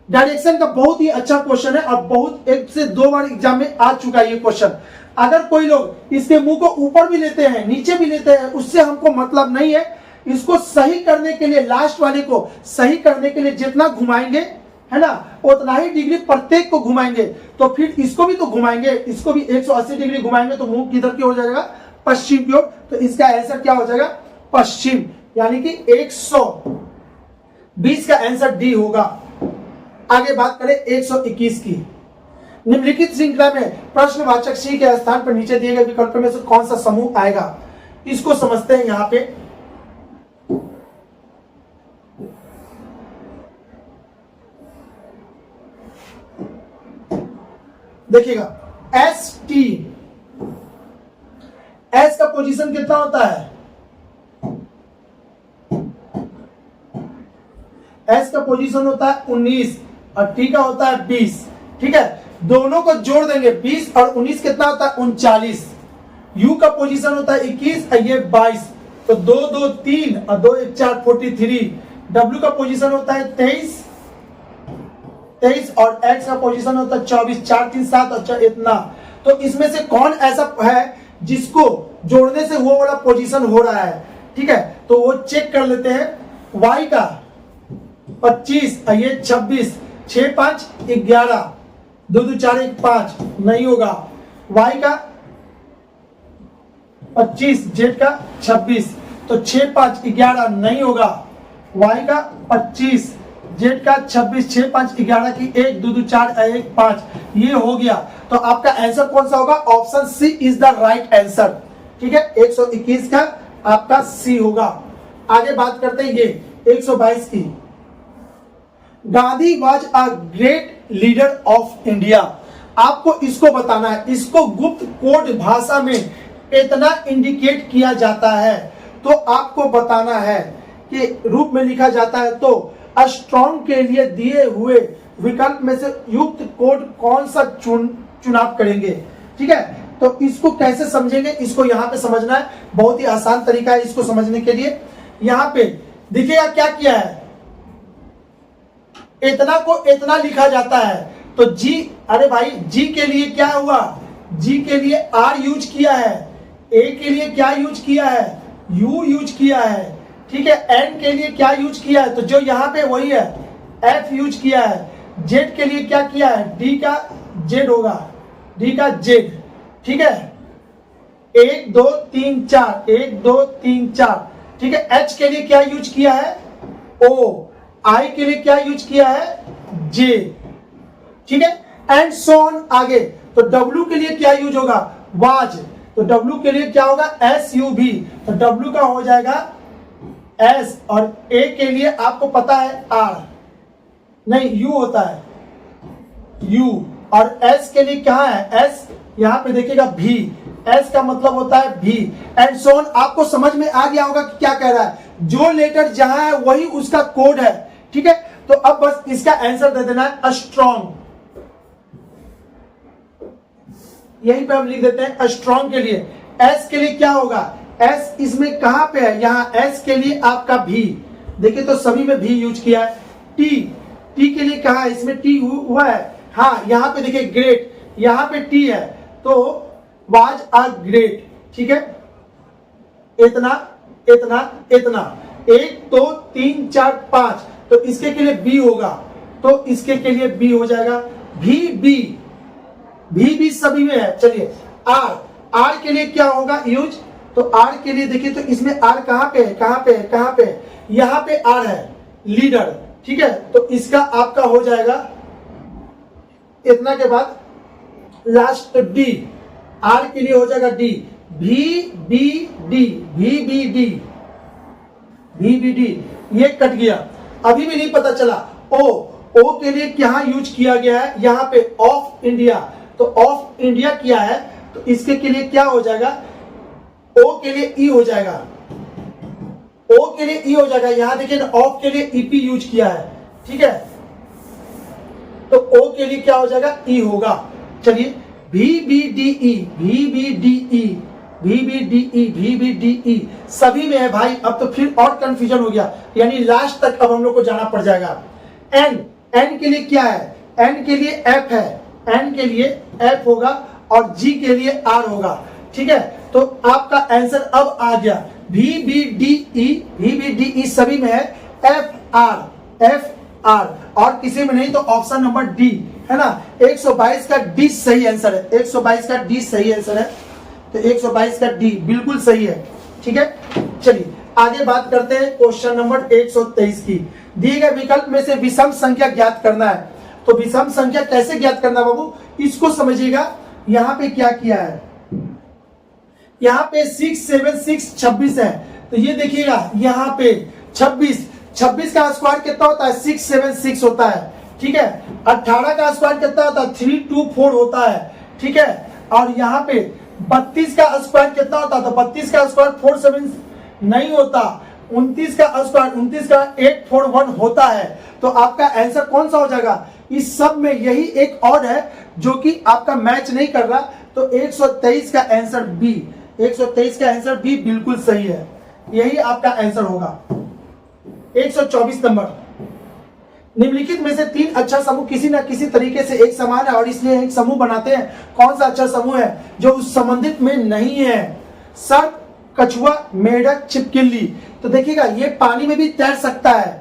डायरेक्शन का बहुत ही अच्छा क्वेश्चन है, और बहुत 1 से 2 बार एग्जाम में आ चुका है ये क्वेश्चन। अगर कोई लोग इसके मुंह को ऊपर भी लेते हैं, नीचे भी लेते हैं, उससे हमको मतलब नहीं है। इसको सही करने के लिए, लास्ट वाले को सही करने के लिए जितना घुमाएंगे, है ना, उतना ही डिग्री प्रत्येक को घुमाएंगे। तो फिर इसको भी तो घुमाएंगे, इसको भी 180 डिग्री घुमाएंगे, तो मुंह किधर की हो जाएगा, पश्चिम की ओर। तो इसका आंसर क्या हो जाएगा, पश्चिम, यानी कि 120 का आंसर डी होगा। आगे बात करें 121 की। निम्नलिखित श्रृंखला में प्रश्नवाचक सी के स्थान पर नीचे दिए गए विकल्पों में से कौन सा समूह आएगा, इसको समझते हैं। यहां पे देखिएगा, एस टी, एस का पोजीशन कितना होता है, एस का पोजीशन होता है 19 और टी का होता है 20, ठीक है। दोनों को जोड़ देंगे, 20 और 19 कितना होता है, 39। यू का पोजीशन होता है 21 और ये 22, तो 2 2 3 और 2 1 4 43। डब्ल्यू का पोजीशन होता है 23 और एक्स का पोजीशन होता है 24, 4 3 7 और 4 इतना। तो इसमें से कौन ऐसा है जिसको जोड़ने से वो वाला पोजीशन हो रहा है, ठीक है। तो वो चेक कर लेते हैं। वाई का 25 और ये 26, 6 5 11, 2 2 4 1 5 नहीं होगा। वाई का 25, जेड का 26, तो 6 5 11 नहीं होगा। वाई का 25, जेड का 26, 6 5 11 की 1 2 2 4 1 5, ये हो गया। तो आपका आंसर कौन सा होगा, option C is the right answer, ठीक है। 121 का आपका सी होगा। आगे बात करते हैं ये 122 की। Gandhi was a great leader of India. आपको इसको बताना है, इसको गुप्त कोड भाषा में इतना इंडिकेट किया जाता है तो आपको बताना है कि रूप में लिखा जाता है तो स्ट्रॉन्ग के लिए दिए हुए विकल्प में से युक्त कोड कौन सा चुनाव करेंगे। ठीक है, तो इसको कैसे समझेंगे, इसको यहां पे समझना है। बहुत ही आसान तरीका है इसको समझने के लिए। यहां पे देखिएगा क्या किया है, इतना को इतना लिखा जाता है तो जी, अरे भाई जी के लिए क्या हुआ, जी के लिए आर यूज किया है, ए के लिए क्या यूज किया है, यू यूज किया है। ठीक है, एन के लिए क्या यूज किया है, तो जो यहां पे वही है, एफ यूज किया है। जेड के लिए क्या किया है, डी का जेड होगा, डी का जेड। ठीक है, 1 2 3 4, 1 2 3 4। ठीक है, एच के लिए क्या यूज किया है, ओ। आई के लिए क्या यूज किया है, जे। ठीक है, एंड सो ऑन आगे। तो डब्ल्यू के लिए क्या यूज होगा, वाज। तो डब्ल्यू के लिए क्या होगा, एस यू भी। तो डब्ल्यू का हो जाएगा एस, और ए के लिए आपको पता है आर, नहीं यू होता है, यू। और एस के लिए क्या है, एस यहां पे देखिएगा भी, एस का मतलब होता है भी। And so on. आपको समझ में आ गया होगा कि क्या कह रहा है, जो लेटर जहां है वही उसका कोड है। ठीक है, तो अब बस इसका आंसर दे देना है स्ट्रॉन्ग। यहीं पे हम लिख देते हैं स्ट्रॉन्ग के लिए। एस के लिए क्या होगा, एस इसमें कहां पे है, यहां एस के लिए आपका भी, देखिए तो सभी में भी यूज किया है। टी, टी के लिए कहा है, इसमें टी हुआ है, हाँ यहां पे देखिए ग्रेट, यहां पे टी है तो वाज आ ग्रेट। ठीक है, इतना इतना इतना, 1 2 3 4 5, तो इसके के लिए बी होगा, तो इसके के लिए बी हो जाएगा, भी भी सभी में है। चलिए आर, आर के लिए क्या होगा यूज, तो आर के लिए देखिए तो इसमें आर कहां पे है, कहां पे है, कहां पे है, यहां पे आर है, लीडर। ठीक है, तो इसका आपका हो जाएगा इतना के बाद लास्ट डी, आर के लिए हो जाएगा डी, भी बी डी, भी बी डी, भी बी डी, ये कट गया। अभी भी नहीं पता चला, ओ, ओ के लिए क्या यूज किया गया है, यहां पे ऑफ इंडिया, तो ऑफ इंडिया किया है तो इसके के लिए क्या हो जाएगा, ओ के लिए ई हो जाएगा, ओ के लिए ई हो जाएगा। यहां देखिए ना, ऑफ के लिए ईपी यूज किया है। ठीक है, तो ओ के लिए क्या हो जाएगा, ई होगा। चलिए भी बी डी ई, भी बी डी ई, भी बी डी ई, भी बी डी ई सभी में है भाई। अब तो फिर और कंफ्यूजन हो गया, यानी लास्ट तक अब हम लोग को जाना पड़ जाएगा। एन, एन के लिए क्या है, एन के लिए एफ है, एन के लिए एफ होगा और जी के लिए आर होगा। ठीक है, तो आपका आंसर अब आ गया, भी बी डी ई, भी बी डी ई सभी में है, एफ आर, एफ आर, और किसी में नहीं तो ऑप्शन नंबर डी है ना। 122 का डी सही आंसर है, 122 का डी सही आंसर है, तो 122 का डी बिल्कुल सही है। ठीक है, चलिए आगे बात करते हैं क्वेश्चन नंबर 123 की। दिए गए विकल्प में से विषम संख्या ज्ञात करना है। तो विषम संख्या कैसे ज्ञात करना बाबू, इसको समझिएगा। यहां पे क्या किया है, यहां पे 6 7 6 26 है, तो ये देखिएगा यहां पे 26 का स्क्वायर कितना होता है, 6 7 6 होता है। ठीक है, 18 का स्क्वायर कितना होता है, 3 2 4 होता है। ठीक है, और यहाँ पे 32 का स्क्वायर कितना होता है, तो 32 का स्क्वायर 4 7 नहीं होता, 29 का स्क्वायर 29 का 8 4 1 होता है। तो आपका आंसर कौन सा हो जाएगा, इस सब में यही एक और है जो कि आपका मैच नहीं कर रहा, तो 123 का आंसर बी, 123 का आंसर बी बिल्कुल सही है, यही आपका आंसर होगा। 124 नंबर, निम्नलिखित में से 3 अक्षर समूह किसी न किसी तरीके से एक समान है और इसलिए एक समूह बनाते हैं। कौन सा अक्षर समूह है जो उस संबंधित में नहीं है, सर्प, कछुआ, मेढक, छिपकली। तो देखिएगा ये पानी में भी तैर सकता है,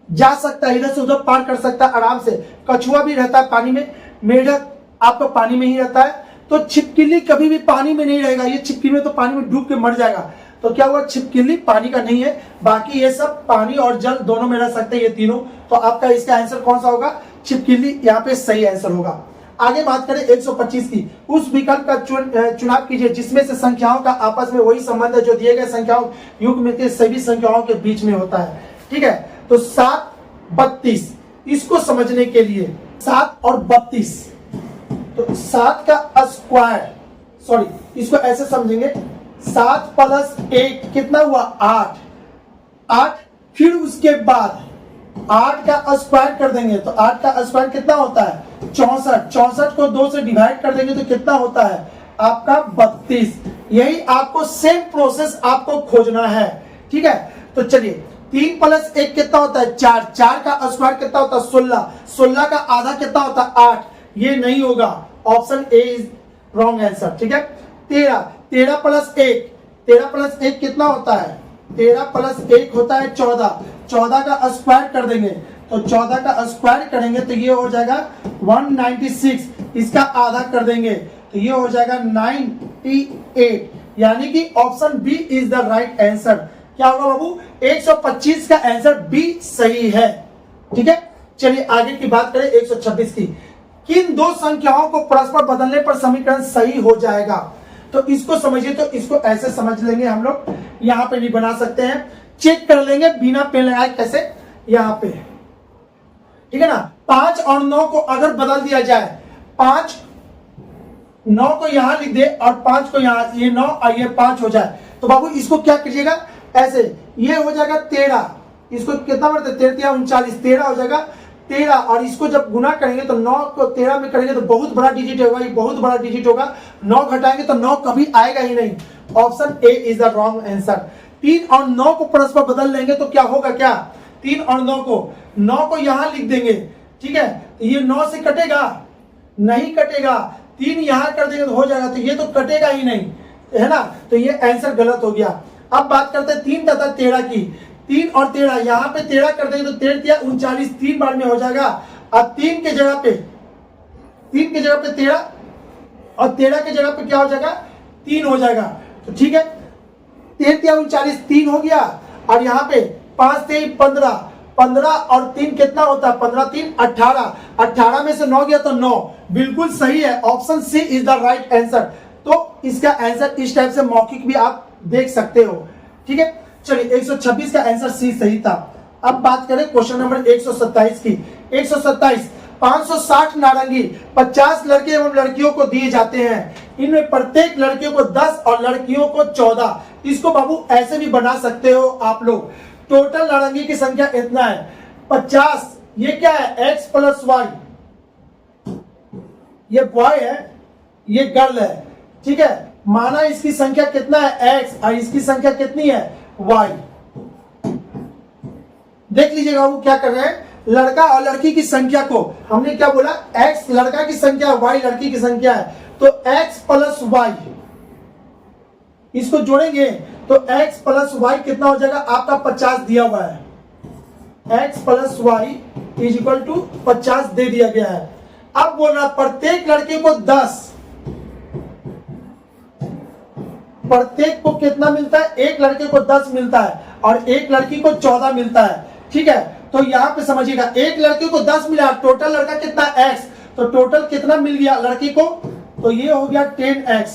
जा सकता है, इधर से उधर पार कर सकता है आराम से। कछुआ भी रहता है पानी में, मेढक आपका पानी में ही रहता है, तो छिपकली कभी भी पानी में नहीं रहेगा, ये छिपकली में तो पानी में डूब के मर जाएगा। तो क्या हुआ, छिपकली पानी का नहीं है, बाकी ये सब पानी और जल दोनों में रह सकते हैं ये तीनों। तो आपका इसका आंसर कौन सा होगा, छिपकली यहाँ पे सही आंसर होगा। आगे बात करें 125 की, उस विकल्प का चुनाव कीजिए जिसमें से संख्याओं का आपस में वही संबंध है जो दिए गए संख्याओं युग्म के सभी संख्याओं के बीच में होता है। ठीक है, तो 7 32 इसको समझने के लिए 7 और 32, तो 7 का स्क्वायर सॉरी इसको ऐसे समझेंगे, 7 प्लस 1 कितना हुआ 8, 8 फिर उसके बाद 8 का स्क्वायर कर देंगे तो 8 का स्क्वायर कितना होता है 64, 64 को 2 से डिवाइड कर देंगे तो कितना होता है आपका 32। यही आपको सेम प्रोसेस आपको खोजना है, ठीक है। तो चलिए 3 प्लस 1 कितना होता है 4, 4 का स्क्वायर कितना होता है 16, 16 का आधा कितना होता है 8, ये नहीं होगा, option A is wrong answer, ठीक है। 13, 13 प्लस 1, 13 प्लस 1 कितना होता है 13 प्लस 1 होता है 14, 14 का स्क्वायर कर देंगे तो 14 का स्क्वायर करेंगे तो ये हो जाएगा 196, इसका आधा कर देंगे तो ये हो जाएगा 98, यानी कि option B is the right answer. क्या होगा बाबू 125 का आंसर बी सही है, ठीक है। चलिए आगे की बात करें 126 की। किन दो संख्याओं को परस्पर बदलने पर समीकरण सही हो जाएगा, तो इसको समझिए, तो इसको ऐसे समझ लेंगे हम लोग, यहां पे भी बना सकते हैं, चेक कर लेंगे बिना पेन लगाए कैसे, यहां पे, ठीक है ना। 5 और 9 को अगर बदल दिया जाए, 5 9 को यहां लिख दे और 5 को यहां, ये 9 और ये 5 हो जाए तो बाबू इसको क्या कीजिएगा ऐसे, ये हो जाएगा 13, इसको कितना बढ़ते 13 39, 13 हो जाएगा 13, और इसको जब गुना करेंगे तो 9 को 13 में करेंगे तो बहुत बड़ा डिजिट होगा, ये बहुत बड़ा डिजिट होगा, 9 घटाएंगे तो 9 कभी आएगा ही नहीं, option A is the wrong answer. 3 और 9 को परस्पर बदल लेंगे तो क्या होगा, क्या 3 और 9 को यहां लिख देंगे, ठीक है। तो ये 9 से कटेगा नहीं कटेगा, 3 यहां कर देंगे तो हो जाएगा, तो ये तो कटेगा ही नहीं, है ना, तो ये आंसर गलत हो गया। अब बात करते हैं 3 तथा 13 की। 3 और 13 यहाँ पे 13 कर देंगे तो 13 39, 3 बार में हो जाएगा, अब 3 के जगह पे 13 और 13 के जगह पे क्या हो जाएगा 3 हो जाएगा, तो ठीक है। 13 39 3 हो गया, और यहाँ पे 5 3 15, 15 और 3 कितना होता है 15 3 18, 18 में से 9 गया तो 9, बिल्कुल सही है, option C is the right answer. तो इसका आंसर इस टाइप से मौखिक भी आप देख सकते हो, ठीक है। चलिए 126 का आंसर सी सही था। अब बात करें क्वेश्चन नंबर 127 की। 127, 560 नारंगी 50 लड़के एवं लड़कियों को दिए जाते हैं, इनमें प्रत्येक लड़कियों को 10 और लड़कियों को 14। इसको बाबू ऐसे भी बना सकते हो आप लोग, टोटल नारंगी की संख्या इतना है 50, ये क्या है x प्लस वाई, ये बॉय है ये गर्ल है, ठीक है। माना इसकी संख्या कितना है x और इसकी संख्या कितनी है y। देख लीजिएगा वो क्या कर रहे हैं, लड़का और लड़की की संख्या को हमने क्या बोला, x लड़का की संख्या y लड़की की संख्या है, तो x प्लस y, इसको जोड़ेंगे तो x प्लस y कितना हो जाएगा आपका 50 दिया हुआ है, x plus Y is equal to 50 दे दिया गया है। अब बोल रहा प्रत्येक लड़के को 10, प्रत्येक को कितना मिलता है, एक लड़के को 10 मिलता है और एक लड़की को 14 मिलता है, ठीक है। तो यहां पे समझिएगा एक लड़के को 10 मिला, टोटल लड़का कितना x, तो टोटल कितना मिल गया लड़की को, तो ये हो गया 10x,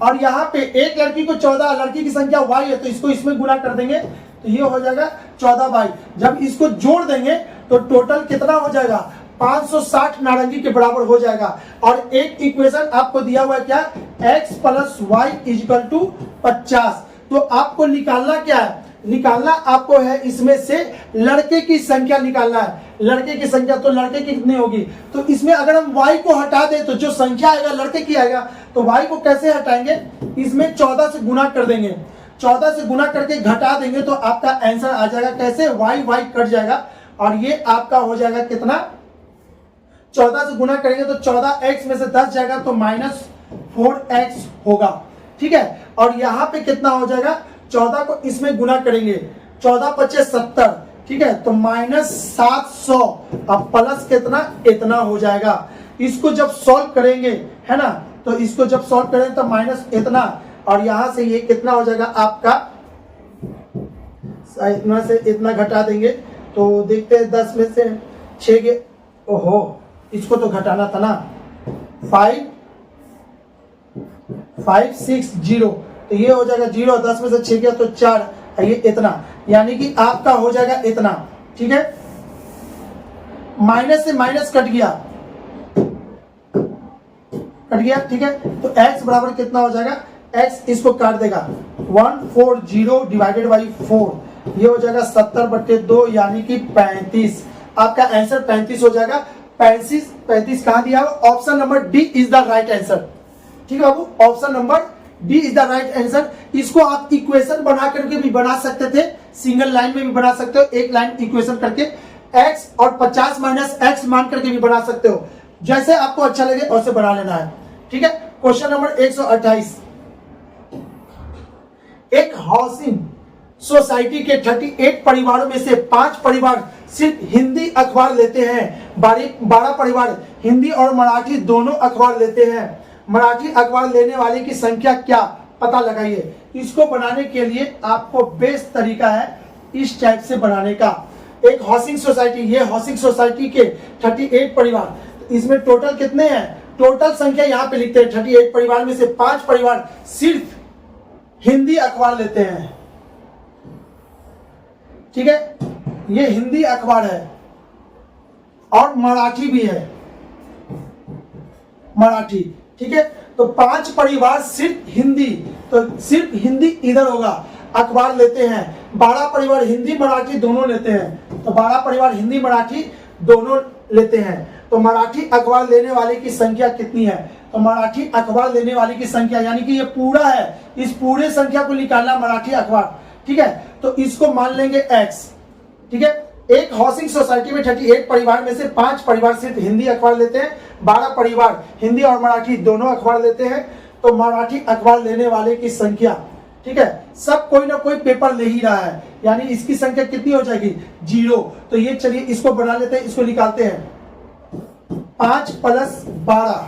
और यहाँ पे एक लड़की को 14, लड़की की संख्या y है तो इसको इसमें गुना कर देंगे तो ये हो जाएगा 14y। जब इसको जोड़ देंगे तो टोटल कितना हो जाएगा 560 नारंगी के बराबर हो जाएगा। और एक इक्वेशन आपको दिया हुआ है क्या, x plus Y is equal to 50। तो आपको निकालना क्या है, निकालना आपको है इसमें से लड़के की संख्या निकालना है, लड़के की संख्या, तो लड़के की कितनी होगी, तो इसमें अगर हम y को हटा दें तो जो संख्या आएगा लड़के की आएगा, तो y को कैसे हटाएंगे, इसमें 14 से गुना कर देंगे, 14 से गुना करके घटा देंगे तो आपका आंसर आ जाएगा कैसे, y कट जाएगा और ये आपका हो जाएगा कितना, 14 से गुना करेंगे तो 14x में से 10 जाएगा तो -4x होगा, ठीक है। और यहाँ पे कितना हो जाएगा, 14 को इसमें गुना करेंगे, 14 पच्चीस 70, ठीक है, तो -700, अब प्लस कितना, इतना हो जाएगा। इसको जब सॉल्व करेंगे, है ना, तो इसको जब सॉल्व करेंगे तो माइनस इतना, और यहां से ये कितना हो जाएगा आपका, इतना से इतना घटा देंगे तो देखते हैं 10 में से 6 के, ओहो इसको तो घटाना था ना, 560, तो ये हो जाएगा 0, 10 में से 6 गया तो 4, ये इतना, यानी कि आपका हो जाएगा इतना, ठीक है। माइनस से माइनस कट गया, कट गया, ठीक है। तो x बराबर कितना हो जाएगा, x इसको काट देगा 140 डिवाइडेड बाई 4, ये हो जाएगा 70/2 यानी कि 35। आपका आंसर 35 हो जाएगा। 35 कहां दिया हो, option number D is the right answer. ठीक है बाबू, option number D is the right answer. इसको आप इक्वेशन बना करके भी बना सकते थे, सिंगल लाइन में भी बना सकते हो, एक लाइन इक्वेशन करके x और 50 माइनस x मान करके भी बना सकते हो, जैसे आपको अच्छा लगे वैसे बना लेना है। ठीक है, क्वेश्चन नंबर 128। एक हाउसिंग सोसाइटी के 38 परिवारों में से 5 परिवार सिर्फ हिंदी अखबार लेते हैं, 12 परिवार हिंदी और मराठी दोनों अखबार लेते हैं। मराठी अखबार लेने वाले की संख्या क्या, पता लगाइए। इसको बनाने के लिए आपको बेस्ट तरीका है इस टाइप से बनाने का। एक हाउसिंग सोसाइटी, ये हाउसिंग सोसाइटी के 38 परिवार, इसमें टोटल कितने हैं, टोटल संख्या यहाँ पे लिखते हैं। 38 परिवार में से 5 परिवार सिर्फ हिंदी अखबार लेते हैं। ठीक है, ये हिंदी अखबार है और मराठी भी है, मराठी। ठीक है, तो 5 परिवार सिर्फ हिंदी, तो सिर्फ हिंदी इधर होगा, अखबार लेते हैं। 12 परिवार हिंदी मराठी दोनों लेते हैं, तो 12 परिवार हिंदी मराठी दोनों लेते हैं। तो मराठी अखबार लेने वाले की संख्या कितनी है, तो मराठी अखबार लेने वाले की संख्या यानी कि ये पूरा है, इस पूरे संख्या को निकालना मराठी अखबार। ठीक है, तो इसको मान लेंगे x। ठीक है, एक हाउसिंग सोसाइटी में 38 परिवार में से 5 परिवार सिर्फ हिंदी अखबार लेते हैं, 12 परिवार हिंदी और मराठी दोनों अखबार लेते हैं। तो मराठी अखबार लेने वाले की संख्या, ठीक है, सब कोई ना कोई पेपर ले ही रहा है, यानी इसकी संख्या कितनी हो जाएगी, 0। तो ये चलिए इसको बना लेते हैं, इसको निकालते हैं। 5 + 12,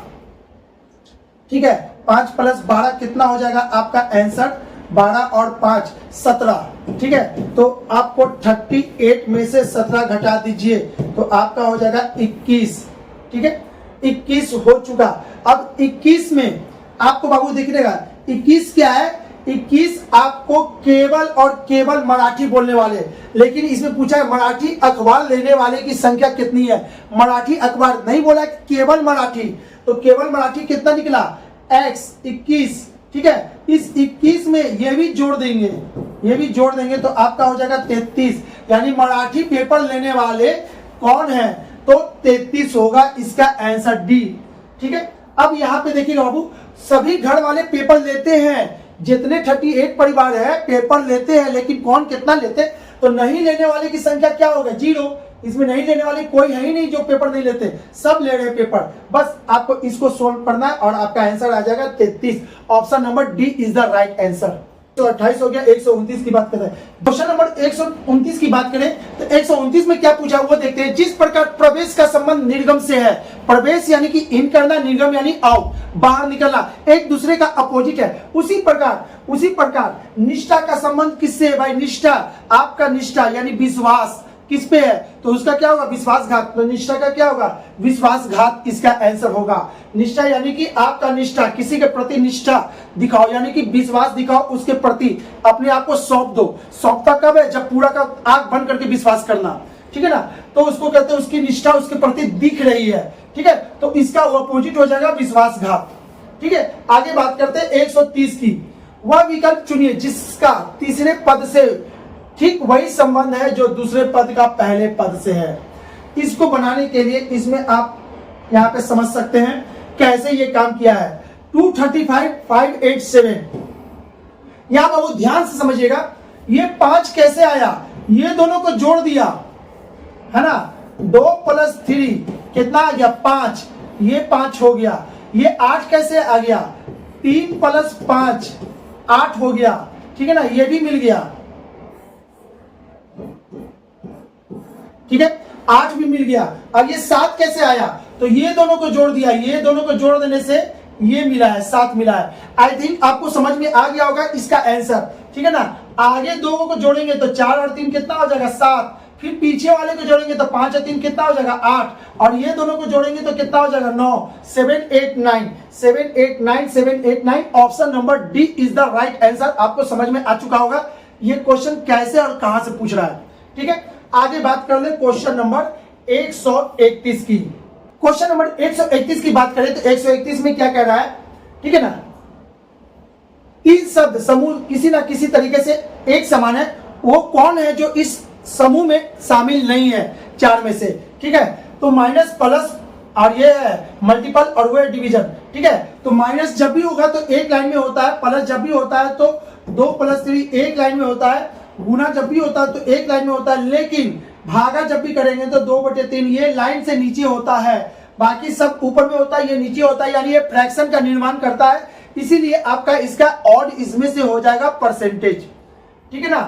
ठीक है, 5 + 12 कितना हो जाएगा आपका आंसर, 12 और 5 17। ठीक है, तो आपको 38 में से 17 घटा दीजिए तो आपका हो जाएगा 21। ठीक है, 21 हो चुका। अब 21 में आपको बाबू दिखेगा 21 क्या है, 21 आपको केवल और केवल मराठी बोलने वाले, लेकिन इसमें पूछा है मराठी अखबार लेने वाले की संख्या कितनी है। मराठी अखबार नहीं बोला, केवल मराठी, तो केवल मराठी कितना निकला, x 21। ठीक है, इस 21 में ये भी जोड़ देंगे, ये भी जोड़ देंगे तो आपका हो जाएगा 33, यानी मराठी पेपर लेने वाले कौन है, तो 33 होगा इसका आंसर डी। ठीक है, अब यहाँ पे देखिएगा बाबू, सभी घर वाले पेपर लेते हैं, जितने 38 परिवार है पेपर लेते हैं, लेकिन कौन कितना लेते, तो नहीं लेने वाले की संख्या क्या होगा, 0। इसमें नहीं लेने वाले कोई है ही नहीं जो पेपर नहीं लेते, सब ले रहे हैं पेपर। बस आपको इसको सोल्व करना है और आपका आंसर आ जाएगा 33। Option number D is the right answer. तो 28 हो गया। 129 की बात करते हैं। क्वेश्चन नंबर 129 की बात करें तो 129 में क्या पूछा वो देखते हैं। जिस प्रकार प्रवेश का संबंध निर्गम से है, प्रवेश यानी कि इन करना, निर्गम यानी आउट, बाहर निकलना, एक दूसरे का अपोजिट है, उसी प्रकार निष्ठा का संबंध किससे है भाई, निष्ठा, आपका निष्ठा यानी विश्वास किस पे है, तो उसका क्या होगा, विश्वासघात। तो निष्ठा का क्या होगा, विश्वासघात इसका आंसर होगा। निष्ठा यानी कि आपका निष्ठा, किसी के प्रति निष्ठा दिखाओ, यानी कि विश्वास दिखाओ उसके प्रति, अपने आप को सौंप दो। सौंपता कब है, जब पूरा का आंख बंद करके विश्वास करना, ठीक है ना, तो उसको कहते हैं उसकी निष्ठा उसके प्रति दिख रही है। ठीक है, तो इसका अपोजिट हो जाएगा विश्वासघात। ठीक है, आगे बात करते हैं 130 की। वह विकल्प चुनिए जिसका तीसरे पद से ठीक वही संबंध है जो दूसरे पद का पहले पद से है। इसको बनाने के लिए इसमें आप यहाँ पे समझ सकते हैं कैसे ये काम किया है। 235 587, यहां बाबू ध्यान से समझिएगा, ये 5 कैसे आया, ये दोनों को जोड़ दिया है ना, 2 + 3 कितना आ गया 5, ये 5 हो गया। ये 8 कैसे आ गया, 3 + 5 8 हो गया। ठीक है ना, ये भी मिल गया। ठीक है, 8 भी मिल गया। अब ये 7 कैसे आया, तो ये दोनों को जोड़ दिया, ये दोनों को जोड़ देने से ये मिला है, 7 मिला है। आई थिंक आपको समझ में आ गया होगा इसका आंसर। ठीक है ना, आगे 2 को जोड़ेंगे तो 4 और 3 कितना हो जाएगा 7, फिर पीछे वाले को जोड़ेंगे तो 5 और 3 कितना हो जाएगा 8, और ये दोनों को जोड़ेंगे तो कितना हो जाएगा 9। 7 8 9 7 8 9 7 8 9, option number D is the right answer. आपको समझ में आ चुका होगा ये क्वेश्चन कैसे और कहां से पूछ रहा है। ठीक है, आगे बात कर ले क्वेश्चन नंबर 131 की। क्वेश्चन नंबर 131 की बात करें तो 131 में क्या कह रहा है, ठीक है ना, इन शब्द समूह किसी ना किसी तरीके से एक समान है, वो कौन है जो इस समूह में शामिल नहीं है चार में से, ठीक है। तो माइनस प्लस और ये है मल्टीपल और वो है डिवीजन, ठीक है। तो माइनस जब भी होगा तो एक लाइन में होता है, प्लस जब भी होता है तो 2 + 3 एक लाइन में होता है, गुना जब भी होता है तो एक लाइन में होता है, लेकिन भागा जब भी करेंगे तो 2/3 ये लाइन से नीचे होता है, बाकी सब ऊपर में होता है, ये नीचे होता है, यानी ये फ्रैक्शन का निर्माण करता है, इसीलिए आपका इसका ऑड इसमें से हो जाएगा परसेंटेज, ठीक है ना।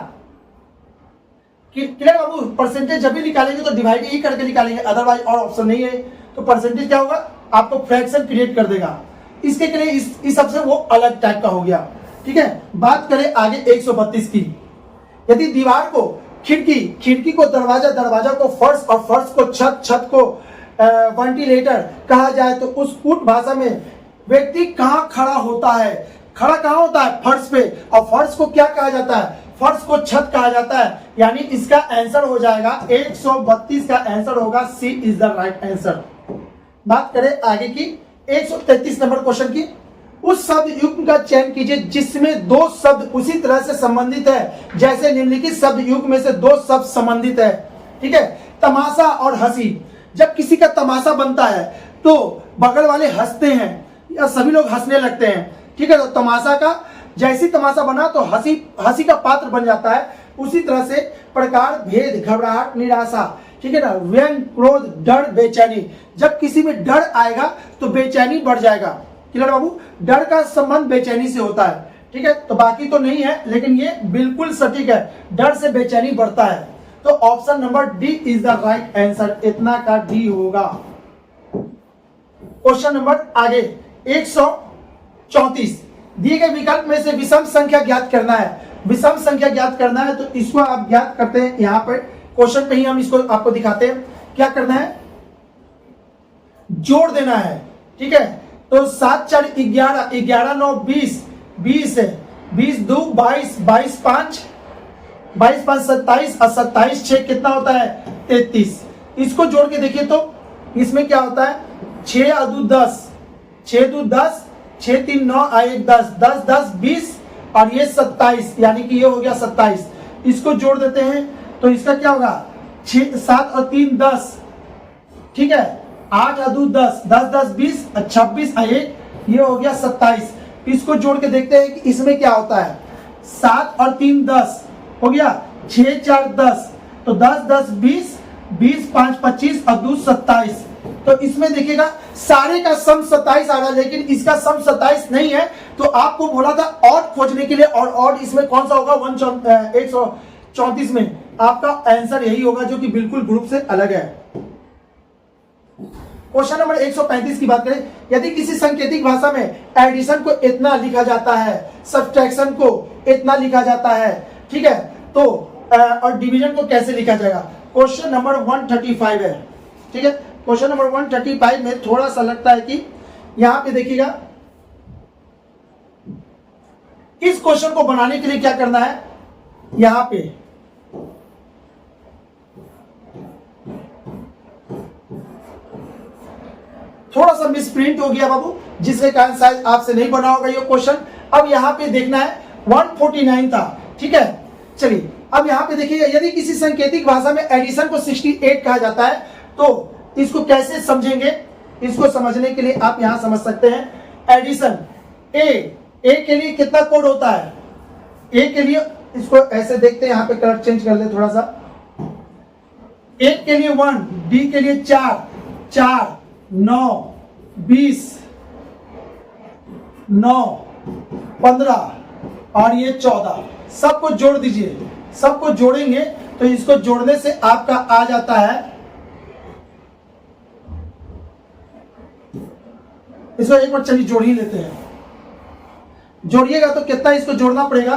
क्लियर बाबू, परसेंटेज जब भी निकालेंगे तो डिवाइड ही करके निकालेंगे, अदरवाइज और ऑप्शन नहीं है। तो परसेंटेज क्या होगा, आपको फ्रैक्शन क्रिएट कर देगा, इसके लिए इस सबसे वो अलग टाइप का हो गया, ठीक है। बात करें आगे 132 की, यदि दीवार को खिड़की को दरवाजा को फर्श और फर्श को छत को वेंटिलेटर कहा जाए तो उस कूट भाषा में व्यक्ति कहाँ खड़ा होता है, खड़ा कहाँ होता है, फर्श पे, और फर्श को क्या कहा जाता है, फर्श को छत कहा जाता है, यानी इसका आंसर हो जाएगा 132 का आंसर होगा सी इज द राइट आंसर। बात करें आगे की 133 नंबर क्वेश्चन की, उस शब्द युग्म का चयन कीजिए जिसमें दो शब्द उसी तरह से संबंधित है जैसे निम्नलिखित शब्द युग्म में से दो शब्द संबंधित है, ठीक है। तमाशा और हंसी, जब किसी का तमाशा बनता है तो बगल वाले हंसते हैं या सभी लोग हंसने लगते हैं, ठीक है। तो तमाशा का जैसी तमाशा बना तो हंसी का पात्र बन जाता है, उसी तरह से प्रकार, भेद, घबराहट, निराशा, ठीक है ना, व्यंग, क्रोध, डर, बेचैनी, जब किसी में डर आएगा तो बेचैनी बढ़ जाएगा। क्लियर बाबू, डर का संबंध बेचैनी से होता है, ठीक है। तो बाकी तो नहीं है, लेकिन ये बिल्कुल सटीक है, डर से बेचैनी बढ़ता है। तो option number D is the right answer, इतना का डी होगा। क्वेश्चन नंबर आगे 134, दिए गए विकल्प में से विषम संख्या ज्ञात करना है। विषम संख्या ज्ञात करना है तो इसको आप ज्ञात करते हैं, यहाँ पर क्वेश्चन पे ही हम इसको आपको दिखाते हैं। क्या करना है, जोड़ देना है, ठीक है। तो 7 4 11, 11 9 20, 20 है, 20 2 22, 22 5, 22 5 27 और 27 6 कितना होता है 33। इसको जोड़ के देखिए तो इसमें क्या होता है, 6 और 2 10, 6 2 10, 6 3 9 और 1 10, 10 10 20 और ये 27, यानी कि ये हो गया 27। इसको जोड़ देते हैं तो इसका क्या होगा, 6 7 और 3 10, ठीक है, 8 और 2 10, 10 10 20 और 26 और 1, ये हो गया 27। इसको जोड़ के देखते हैं कि इसमें क्या होता है, 7 और 3 10 हो गया, 6 4 10, तो 10 10 20, 20 5 25 और 2 27। तो इसमें देखिएगा सारे का सम 27 आ रहा है, लेकिन इसका सम 27 नहीं है। तो आपको बोला था ऑड खोजने के लिए, और ऑड इसमें कौन सा होगा, 134 में आपका आंसर यही होगा, जो कि बिल्कुल ग्रुप से अलग है। क्वेश्चन नंबर 135 की बात करें, यदि किसी सांकेतिक भाषा में एडिशन को इतना लिखा जाता है, सब्ट्रैक्शन को इतना लिखा जाता है, ठीक है, तो और डिवीजन को कैसे लिखा जाएगा। क्वेश्चन नंबर 135 है, ठीक है। क्वेश्चन नंबर 135 में थोड़ा सा लगता है कि यहां पे देखिएगा, इस क्वेश्चन को बनाने के लिए क्या करना है, यहां पे थोड़ा सा मिसप्रिंट हो गया बाबू, जिसके कारण शायद आपसे नहीं बना होगा ये क्वेश्चन। अब यहां पे देखना है 149 था, ठीक है। चलिए अब यहां पे देखिएगा, यदि किसी सांकेतिक भाषा में एडिशन को 68 कहा जाता है तो इसको कैसे समझेंगे। इसको समझने के लिए आप यहां समझ सकते हैं, एडिशन ए के लिए कितना कोड होता है, ए के लिए इसको ऐसे देखते हैं, यहां पे कलर चेंज कर दे थोड़ा सा, ए के लिए 1, डी के लिए 4 4 9 20 9 15 और ये 14, सबको जोड़ दीजिए। सबको जोड़ेंगे तो इसको जोड़ने से आपका आ जाता है, इसको एक बार चलिए जोड़ ही लेते हैं। जोड़िएगा तो कितना इसको जोड़ना पड़ेगा,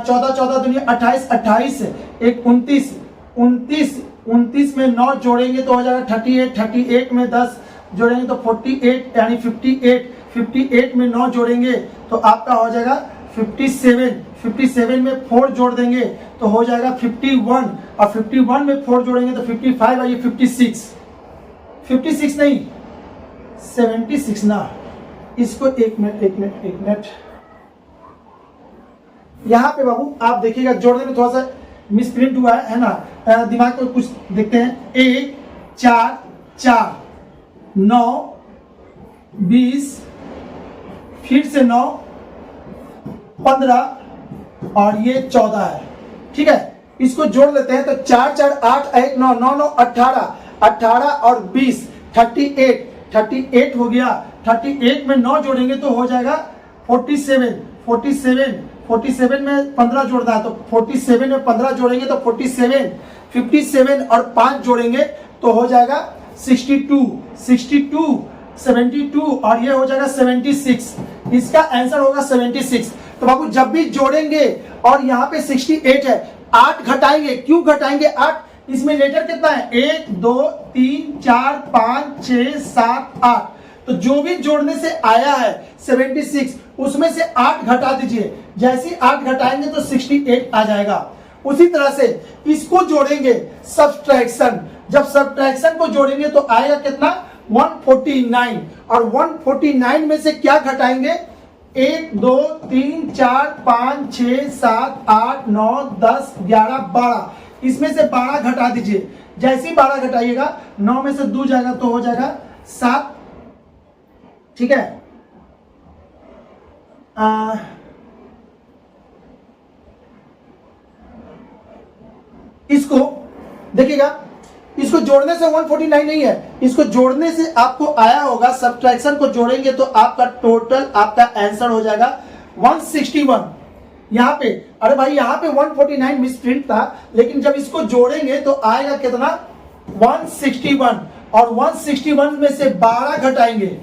14 14 दुनिया 28 28 एक 29 29 29 में 9 जोड़ेंगे तो हो जाएगा 38 38 में 10 जोड़ेंगे तो 48 यानी 58 58 में 9 जोड़ेंगे तो आपका हो जाएगा 57 57 में 4 जोड़ देंगे तो हो जाएगा 51 और 51 में 4 जोड़ेंगे तो 55 और ये 56 56 नहीं 76 ना। इसको एक मिनट यहां पे बाबू आप देखिएगा, जोड़ने में थोड़ा सा मिसप्रिंट हुआ है ना, दिमाग को कुछ देखते हैं। 1 4 4 9 20 फिर से 9 15 और ये 14 है। ठीक है, इसको जोड़ लेते हैं तो 4 4 8 1 9 9 9 18 18 और 20 38 हो गया। 38 में 9 जोड़ेंगे तो हो जाएगा 47 में 15 जोड़ना है तो 47 में 15 जोड़ेंगे तो 47 57 और 5 जोड़ेंगे तो हो जाएगा 62 72 और ये हो जाएगा 76। इसका आंसर होगा 76। तो बाबू जब भी जोड़ेंगे और यहाँ पे 68 है, 8 घटाएंगे। क्यों घटाएंगे 8? इसमें लेटर कितना है? 1 2 3 4 5 6 7 8। तो जो भी जोड़ने से आया है 76 उसमें से 8 घटा दीजिए। जैसे ही 8 घटाएंगे तो 68 आ जाएगा। उसी तरह से इसको जोड़ेंगे सब्ट्रैक्शन। जब सब्ट्रैक्शन को जोड़ेंगे तो आएगा कितना? 149। और 149 में से क्या घटाएंगे? 1 2 3 4 5 6 7 8 9 10 11 12। इसमें से 12 घटा दीजिए। जैसे ही 12 घटाइएगा 9 में से 2 जाएगा तो हो जाएगा 7। ठीक है, इसको देखिएगा, इसको जोड़ने से 149 नहीं है, इसको जोड़ने से आपको आया होगा, सब्ट्रैक्शन को जोड़ेंगे तो आपका टोटल आपका आंसर हो जाएगा 161। यहाँ पे अरे भाई यहाँ पे 149 मिसप्रिंट था, लेकिन जब इसको जोड़ेंगे तो आएगा कितना? 161। और 161 में से 12 घटाएंगे,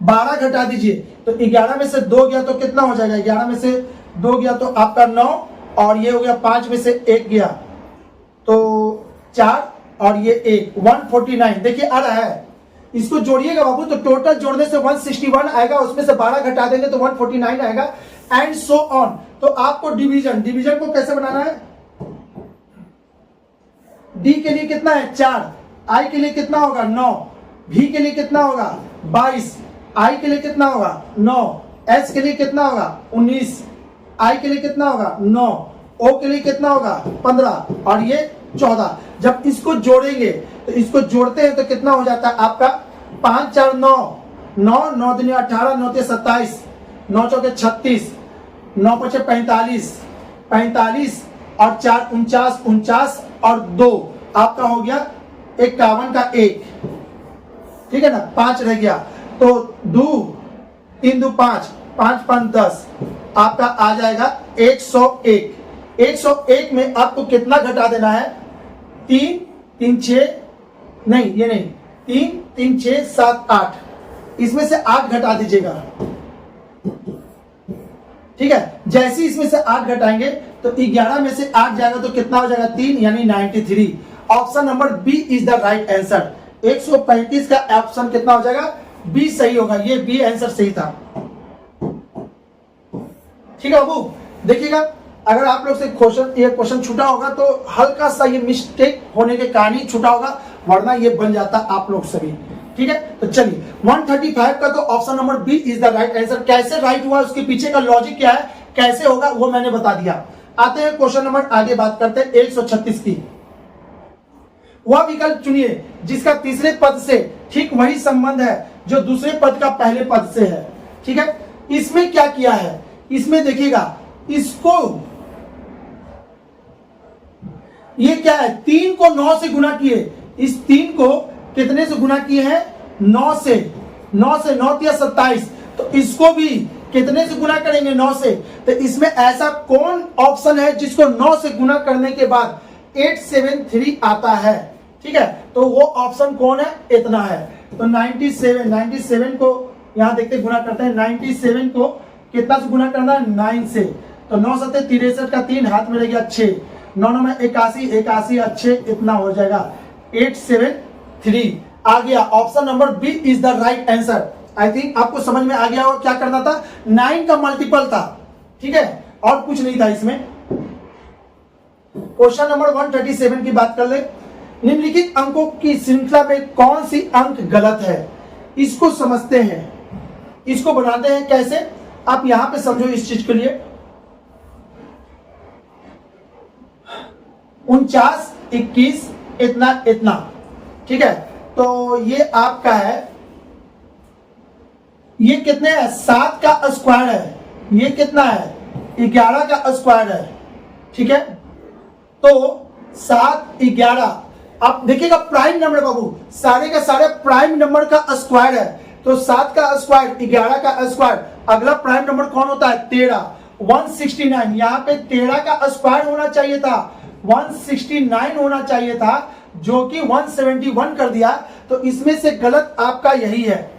12 घटा दीजिए तो 11 में से 2 गया तो कितना हो जाएगा? 11 में से 2 गया तो आपका 9 और ये हो गया 5 में से 1 गया तो 4 और ये 1 149। देखिए आ रहा है, इसको जोड़िएगा बाबू तो टोटल जोड़ने से 161 आएगा, उसमें से 12 घटा देंगे तो 149 आएगा एंड सो ऑन। तो आपको डिवीजन को कैसे बनाना है? डी के लिए कितना है? 4, आई के लिए कितना होगा? 9, भी के लिए कितना होगा? 22, आई के लिए कितना होगा? 9, एस के लिए कितना होगा? 19, आई के लिए कितना होगा? 9, ओ के लिए कितना होगा? 15 और ये 14। जब इसको जोड़ेंगे तो इसको जोड़ते हैं तो कितना हो जाता है आपका? 5 4 9 9 9 दूनी 18 9 3 27 9 चौके 36 9 5 45 45 और 4 49 और 2 आपका हो गया 51 का 1। ठीक है ना, 5 रह गया तो 2 3 2 5 5 5 10 आपका आ जाएगा 101। 101 में आपको कितना घटा देना है? 3 3 6 नहीं, ये नहीं, 3 3 6 7 8। इसमें से 8 घटा दीजिएगा। ठीक है, जैसे इसमें से 8 घटाएंगे तो 11 में से 8 जाएगा तो कितना हो जाएगा? 3 यानी 93। Option number B is the right answer. 135 का ऑप्शन कितना हो जाएगा? बी सही होगा। ये बी आंसर सही था। ठीक है बाबू, देखिएगा अगर आप लोग से ये क्वेश्चन छूटा होगा तो हल्का सा ये मिस्टेक होने के कारण ही छूटा होगा, वरना ये बन जाता आप लोग सभी। ठीक है, तो चलिए 135 का तो option number B is the right answer. कैसे राइट हुआ, उसके पीछे का लॉजिक क्या है, कैसे होगा, वो मैंने बता दिया। आते हैं क्वेश्चन नंबर, आगे बात करते हैं 136 की। वह विकल्प चुनिए जिसका तीसरे पद से ठीक वही संबंध है जो दूसरे पद का पहले पद से है। ठीक है, इसमें क्या किया है? इसमें देखिएगा, इसको ये क्या है? 3 को 9 से गुना किए। इस 3 को कितने से गुना किए हैं? 9 से। 9 से 9 या 27। तो इसको भी कितने से गुना करेंगे? 9 से। तो इसमें ऐसा कौन ऑप्शन है जिसको 9 से गुना करने के बाद 873 आता है? ठीक है, तो वो ऑप्शन कौन है? इतना है। तो 97 को यहां देखते गुना करते हैं। 97 को कितना से गुना करना है? 9 से। तो 9 7 63 का 3 हाथ में रह गया 6, 9 9 में 81, 81 और 6 इतना हो जाएगा 873 आ गया। Option number B is the right answer. I think आपको समझ में आ गया होगा क्या करना था। 9 का मल्टीपल था, ठीक है, और कुछ नहीं था इसमें। क्वेश्चन नंबर 137 की बात कर ले। निम्नलिखित अंकों की श्रृंखला में कौन सी अंक गलत है, इसको समझते हैं, इसको बनाते हैं। कैसे, आप यहां पे समझो इस चीज के लिए। 49, 21, इतना इतना, ठीक है। तो ये आपका है, ये कितने है, 7 का स्क्वायर है, ये कितना है, 11 का स्क्वायर है, ठीक है। तो 7, 11, आप देखिएगा प्राइम नंबर बाबू, सारे का सारे प्राइम नंबर का स्क्वायर है। तो 7 का स्क्वायर, 11 का स्क्वायर, अगला प्राइम नंबर कौन होता है, 13, 169। यहां पे 13 का स्क्वायर होना चाहिए था, 169 होना चाहिए था, जो कि 171 कर दिया। तो इसमें से गलत आपका यही है,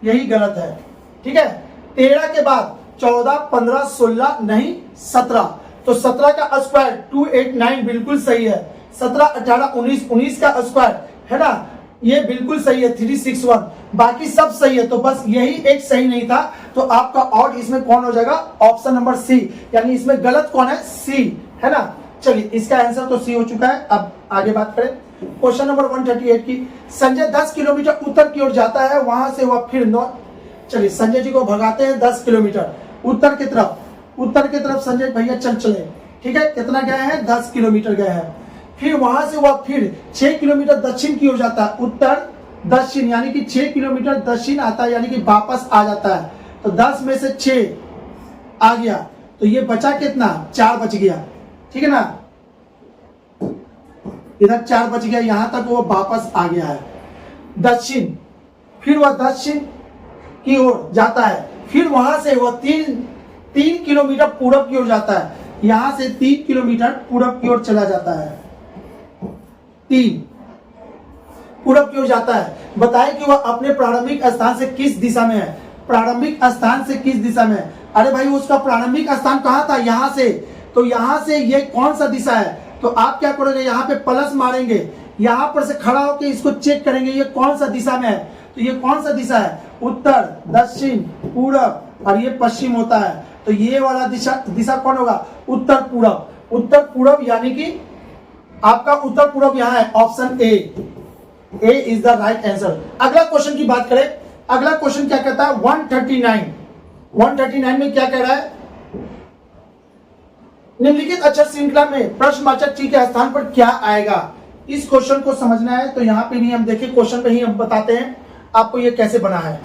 यही गलत है, ठीक है। 13 के बाद 14, 15, 16 नहीं 17, तो 17 का स्क्वायर 289 बिल्कुल सही है। 17, 18, 19, 19 का स्क्वायर है ना, ये बिल्कुल सही है 361, बाकी सब सही है। तो बस यही एक सही नहीं था, तो आपका ऑड इसमें कौन हो जाएगा, ऑप्शन नंबर सी, यानी इसमें गलत कौन है, सी, है ना। चलिए इसका आंसर तो सी हो चुका है। अब आगे बात करें क्वेश्चन नंबर 138 की। संजय 10 किलोमीटर उत्तर की ओर जाता है, वहां से वह फिर चलिए संजय जी को भगाते हैं 10 किलोमीटर उत्तर की तरफ, उत्तर की तरफ संजय भैया चले, ठीक है। कितना गए हैं, 10 किलोमीटर गए हैं। फिर वहां से वह फिर 6 किलोमीटर दक्षिण की ओर जाता है, उत्तर दक्षिण, यानी कि 6 किलोमीटर दक्षिण आता है, यानी कि वापस आ जाता है। तो 10 में से 6 आ गया, तो ये बचा कितना, 4 बच गया, ठीक है ना। इधर 4 बच गया, यहां तक वो वापस आ गया है दक्षिण। फिर वह दक्षिण की ओर जाता है, फिर वहां से वह 3 किलोमीटर पूरब की ओर जाता है, यहां से 3 किलोमीटर पूरब की ओर चला जाता है, 3 पूरब की ओर जाता है। बताएं कि वह अपने प्रारंभिक स्थान से किस दिशा में है, प्रारंभिक स्थान से किस दिशा में है। अरे भाई उसका प्रारंभिक स्थान कहां था, यहां से, तो यहां से ये कौन सा दिशा है, तो आप क्या करोगे, यहाँ पे प्लस मारेंगे, यहां पर से खड़ा होकर इसको चेक करेंगे ये कौन सा दिशा में है। तो ये कौन सा दिशा है, उत्तर, दक्षिण, पूरब, और ये पश्चिम होता है। तो ये वाला दिशा कौन होगा, उत्तर पूरब, उत्तर पूरब, यानी कि आपका उत्तर पूरब यहाँ है, option A is the right answer. अगला क्वेश्चन की बात करें, अगला क्वेश्चन क्या कहता है, 139 में क्या कह रहा है, निम्नलिखित अक्षर श्रृंखला में प्रश्नवाचक चिन्ह के स्थान पर क्या आएगा। इस क्वेश्चन को समझना है, तो यहां पे भी हम देखिए, क्वेश्चन पे ही हम बताते हैं आपको ये कैसे बना है।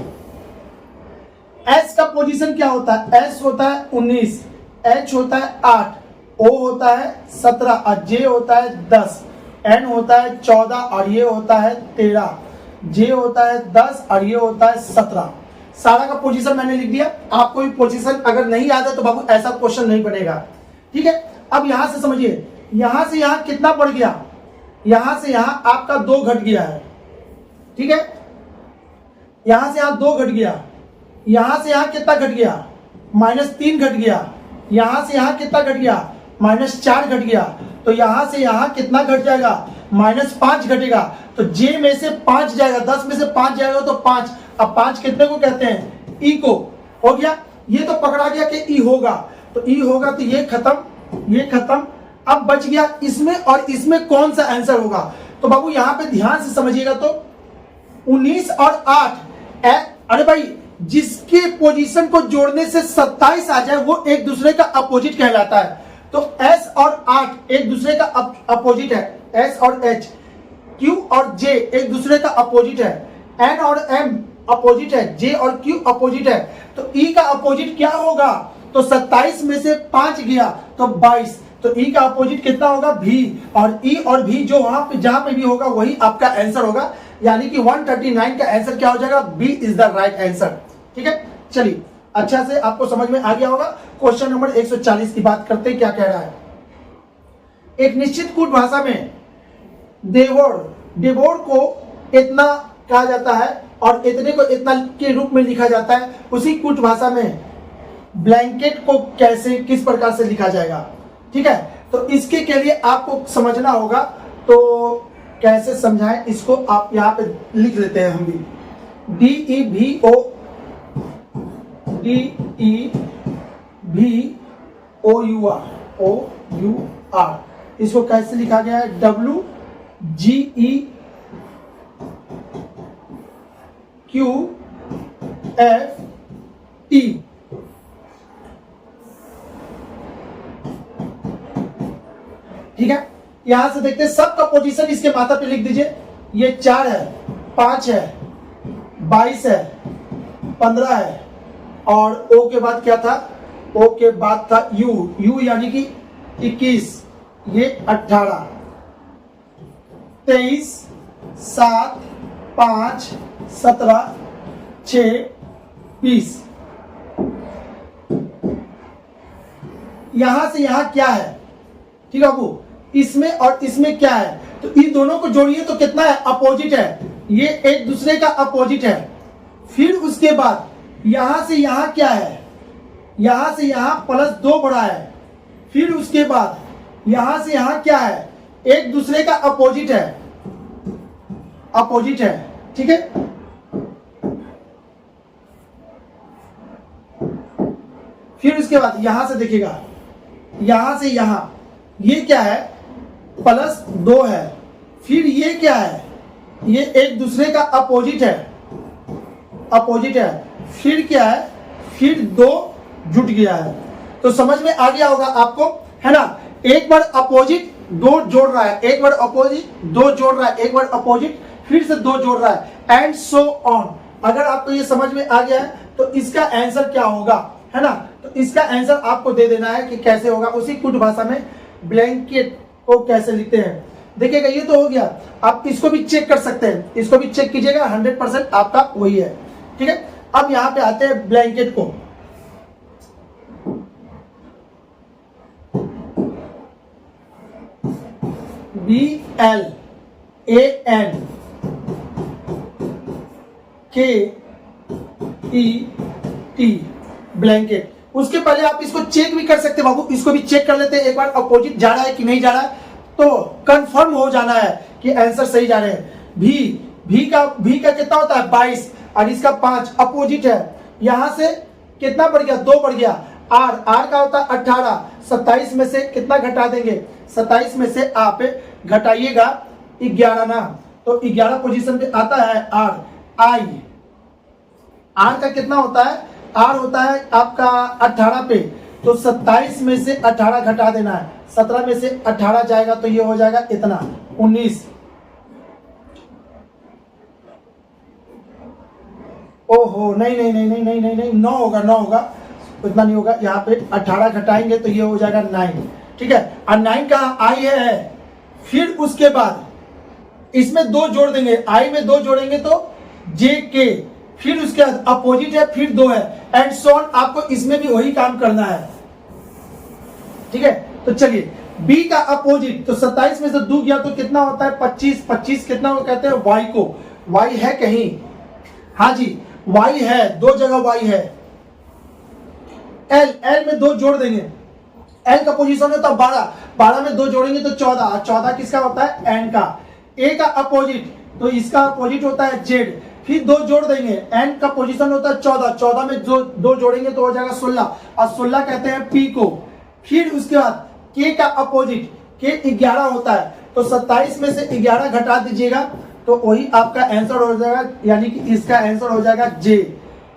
एस का पोजीशन क्या होता है, एस होता है 19, एच होता है 8, ओ होता है 17, और जे होता है 10, एन होता है 14, और ये होता है 13, जे होता है 10, और ये होता है 17। सारा का पोजीशन मैंने लिख दिया। आपको भी पोजीशन अगर नहीं याद है तो बाबू ऐसा क्वेश्चन नहीं बनेगा, ठीक है। अब यहां से समझिए, यहां से यहां कितना बढ़ गया, यहां से यहां आपका 2 घट गया है, ठीक है। यहां से यहां 2 घट गया, यहां से यहां कितना घट गया, -3 घट गया, यहां से यहां कितना घट गया, -4 घट गया। तो यहां से यहां कितना घट जाएगा, -5 घटेगा। तो जे में से 5 जाएगा, 10 में से 5 जाएगा तो 5। अब 5 कितने को कहते हैं, ई को, हो गया। ये तो पकड़ा गया कि ई होगा, तो ई होगा, तो ये खत्म, ये खत्म। अब बच गया इसमें और इसमें कौन सा आंसर होगा। तो बाबू यहां पे ध्यान से समझिएगा, तो 19 और 8, अरे भाई जिसके पोजीशन को जोड़ने से 27 आ जाए वो एक दूसरे का अपोजिट कहलाता है। तो S और 8 एक दूसरे का अपोजिट है, S और H, Q और J एक दूसरे का अपोजिट है, N और M अपोजिट है, J और Q अपोजिट है। तो E का अपोजिट क्या होगा, तो 27 में से 5 गया तो 22, तो E का अपोजिट कितना होगा, V, और E और V जो वहां पे जहां पे भी होगा वही आपका आंसर होगा। यानी कि 139 का आंसर क्या हो जाएगा, B is the right answer, ठीक है। चलिए अच्छा से आपको समझ में आ गया होगा। क्वेश्चन नंबर 140 की बात करते हैं, क्या कह रहा है। एक निश्चित कूट भाषा में देवोर को इतना कहा जाता है और इतने को इतना के रूप में लिखा जाता है। उसी कूट भाषा में ब्लैंकेट को कैसे, किस प्रकार से लिखा जाएगा, ठीक है। तो इसके के लिए आपको समझना होगा, तो कैसे समझाएं इसको, आप यहाँ पे लिख लेते हैं हम भी, DEVOUR इसको कैसे लिखा गया है, WGEQFT। ठीक है, यहां से देखते हैं सबका पोजीशन इसके माथा पे लिख दीजिए। ये 4 है, 5 है, 22 है, 15 है, और ओ के बाद क्या था, ओ के बाद था यू यानी कि 21, ये 18, 23, 7, 5, 17, 6, 20। यहां से यहां क्या है, ठीक है बाबू, इसमें और इसमें क्या है, तो इन दोनों को जोड़िए तो कितना है, अपोजिट है, ये एक दूसरे का अपोजिट है। फिर उसके बाद यहां से यहां क्या है, यहां से यहां +2 बढ़ा है। फिर उसके बाद यहां से यहां क्या है, एक दूसरे का अपोजिट है, अपोजिट है, ठीक है। फिर उसके बाद यहां से देखिएगा, यहां से यहां ये क्या है, +2 है। फिर ये क्या है, ये एक दूसरे का अपोजिट है, अपोजिट है। फिर क्या है, फिर 2 जुट गया है। तो समझ में आ गया होगा आपको, है ना। एक बार अपोजिट 2 जोड़ रहा है, एक बार अपोजिट 2 जोड़ रहा है, एक बार अपोजिट फिर से 2 जोड़ रहा है, एंड सो ऑन। अगर आपको ये समझ में आ गया है तो इसका आंसर क्या होगा, है ना। तो इसका आंसर आपको दे देना है कि कैसे होगा, उसी कुट भाषा में ब्लैंकेट को कैसे लिखते हैं। देखिएगा, ये तो हो गया। आप इसको भी चेक कर सकते हैं, इसको भी चेक कीजिएगा, 100% आपका वही है, ठीक है। अब यहां पे आते हैं ब्लैंकेट को। BLANKET, blanket. उसके पहले आप इसको चेक भी कर सकते हैं बाबू, इसको भी चेक कर लेते हैं एक बार, अपोजिट जा रहा है कि नहीं जा रहा है, तो कंफर्म हो जाना है कि आंसर सही जा रहे हैं। भी का कितना होता है, 22, और इसका 5 अपोजिट है। यहां से कितना बढ़ गया, 2 बढ़ गया। आर का होता है 18, 27 में से कितना घटा देंगे, 27 में से आप घटाइएगा 11 ना, तो 11 पोजीशन पे आता है आर। आर का कितना होता है, आर होता है आपका 18 पे, तो 27 में से 18 घटा देना है, 17 में से 18 जाएगा तो ये हो जाएगा इतना 19। ओहो, नहीं नहीं नहीं नहीं नहीं नहीं नहीं 9 होगा, 9 होगा, इतना नहीं होगा। यहाँ पे 18 घटाएंगे तो ये हो जाएगा 9, ठीक है। और 9 का आई है। फिर उसके बाद इसमें 2 जोड़ देंगे, आई में 2 जोड़ेंगे तो जे के, फिर उसके बाद अपोजिट है, फिर 2 है, एंड सो ऑन। आपको इसमें भी वही काम करना है, ठीक है। तो चलिए, बी का अपोजिट, तो 27 में से 2 गया तो कितना होता है, 25। 25 कितना को कहते हैं, वाई को। वाई है कहीं, हाँ जी वाई है, 2 जगह वाई है। एल में 2 जोड़ देंगे, एल का पोजीशन होता है 12, 12 में 2 जोड़ेंगे तो 14, 14 किसका होता है, एन का। ए का अपोजिट, तो इसका अपोजिट होता है जेड, फिर 2 जोड़ देंगे, एन का पोजीशन होता है 14, 14 में 2 जोड़ेंगे तो हो जाएगा 16, और 16 कहते हैं पी को। फिर उसके बाद के का अपोजिट, के 11 होता है, तो 27 में से 11 घटा दीजिएगा तो वही आपका आंसर हो जाएगा, यानी कि इसका आंसर हो जाएगा जे।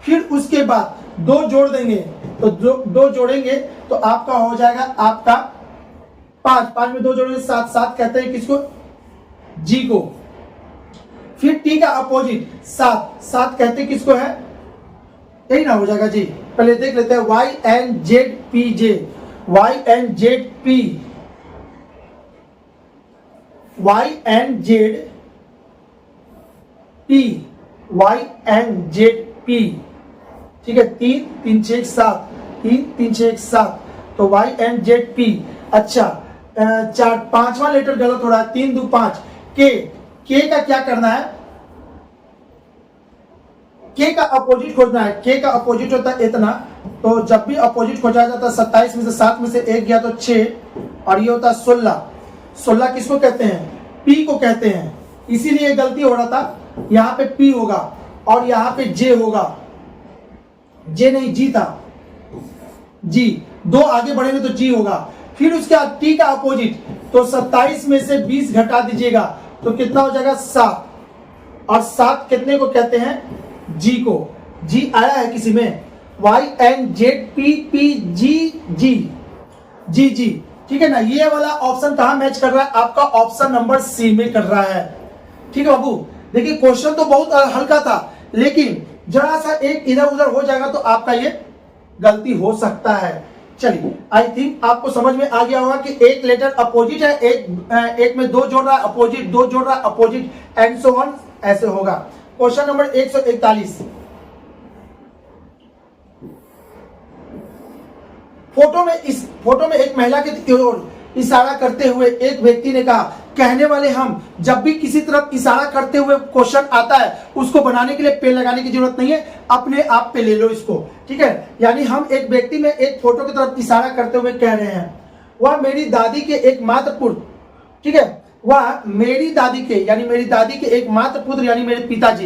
फिर उसके बाद 2 जोड़ देंगे, तो 2 जोड़ेंगे तो आपका हो जाएगा आपका 5, 5 में 2 जोड़ेंगे 7, 7 कहते हैं किसको, जी को। फिर टी का अपोजिट 7, 7 कहते हैं किसको है, यही ना हो जाएगा जी। पहले देख लेते हैं, Y N Z P J, Y N Z P, Y N Z P, Y N Z P, ठीक है। 3 3 6 7, 3 3 6 7, तो वाई एन जेड पी। अच्छा, 4 5वां लेटर गलत हो रहा है, 3 2 5। के का क्या करना है, के का अपोजिट खोजना है। के का अपोजिट होता है इतना, तो जब भी अपोजिट खोजा जाता है 27 में से 7 में से 1 गया तो 6, और ये होता है 16। 16 किसको कहते हैं, पी को कहते हैं, इसीलिए गलती हो रहा था। यहां पे पी होगा और यहां पे जे होगा, जे नहीं जी था, जी 2 आगे बढ़ेंगे तो जी होगा। फिर उसके बाद टी का अपोजिट, तो 27 में से 20 घटा दीजिएगा तो कितना हो जाएगा 7। और 7 कितने को कहते हैं जी को। जी आया है किसी में YNZPPG जी ठीक है ना। ये वाला ऑप्शन कहां मैच कर रहा है आपका ऑप्शन नंबर सी में कर रहा है। ठीक है बाबू देखिए क्वेश्चन तो बहुत हल्का था लेकिन जरा सा एक इधर उधर हो जाएगा तो आपका ये गलती हो सकता है। चलिए आई थिंक आपको समझ में आ गया होगा कि एक लेटर अपोजिट है, एक में 2 जोड़ रहा है अपोजिट, 2 जोड़ रहा है अपोजिट एंड सो ऑन ऐसे होगा। क्वेश्चन नंबर 141 फोटो में एक महिला की ओर इशारा करते हुए एक व्यक्ति ने कहा, कहने वाले हम जब भी किसी तरफ इशारा करते हुए क्वेश्चन आता है उसको बनाने के लिए पेन लगाने की जरूरत नहीं है, अपने आप पे ले लो इसको। ठीक है यानी हम एक व्यक्ति में एक फोटो की तरफ इशारा करते हुए कह रहे हैं वह मेरी दादी के एक मात्र पुत्र, ठीक है वह मेरी दादी के यानी मेरी दादी के एक मात्र पुत्र यानी मेरे पिताजी,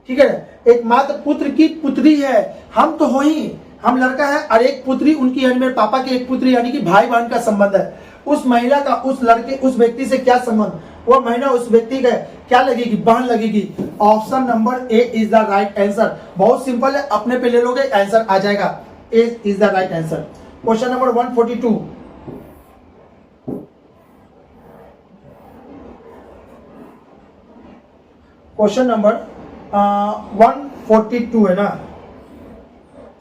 ठीक है एक मात्र पुत्र की पुत्री है। हम तो हो ही, हम लड़का है और एक पुत्री उनकी यानी मेरे पापा की एक पुत्री यानी कि भाई बहन का संबंध है। उस महिला का उस लड़के उस व्यक्ति से क्या संबंध, वह महिला उस व्यक्ति का क्या लगेगी, बहन लगेगी। Option number A is the right answer. बहुत सिंपल है, अपने पे ले लोगे आंसर आ जाएगा, A is the right answer. Question number 142 question number 142 है ना।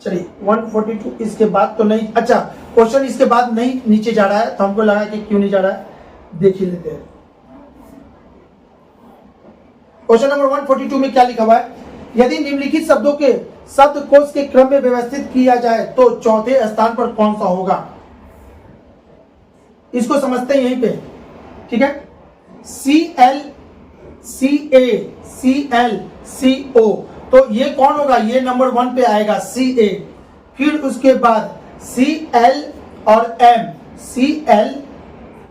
चलिए 142 इसके बाद तो नहीं, अच्छा क्वेश्चन इसके बाद नहीं नीचे जा रहा है तो हमको लगा कि क्यों नहीं जा रहा है, देख ही लेते हैं। क्वेश्चन नंबर 142 में क्या लिखा हुआ है, यदि निम्नलिखित शब्दों के शब्दकोश के क्रम में व्यवस्थित किया जाए तो चौथे स्थान पर कौन सा होगा। इसको समझते हैं यहीं पे, ठीक है। CL CA CL CO तो ये कौन होगा, ये नंबर 1 पे आएगा CA। फिर उसके बाद CL और M, CL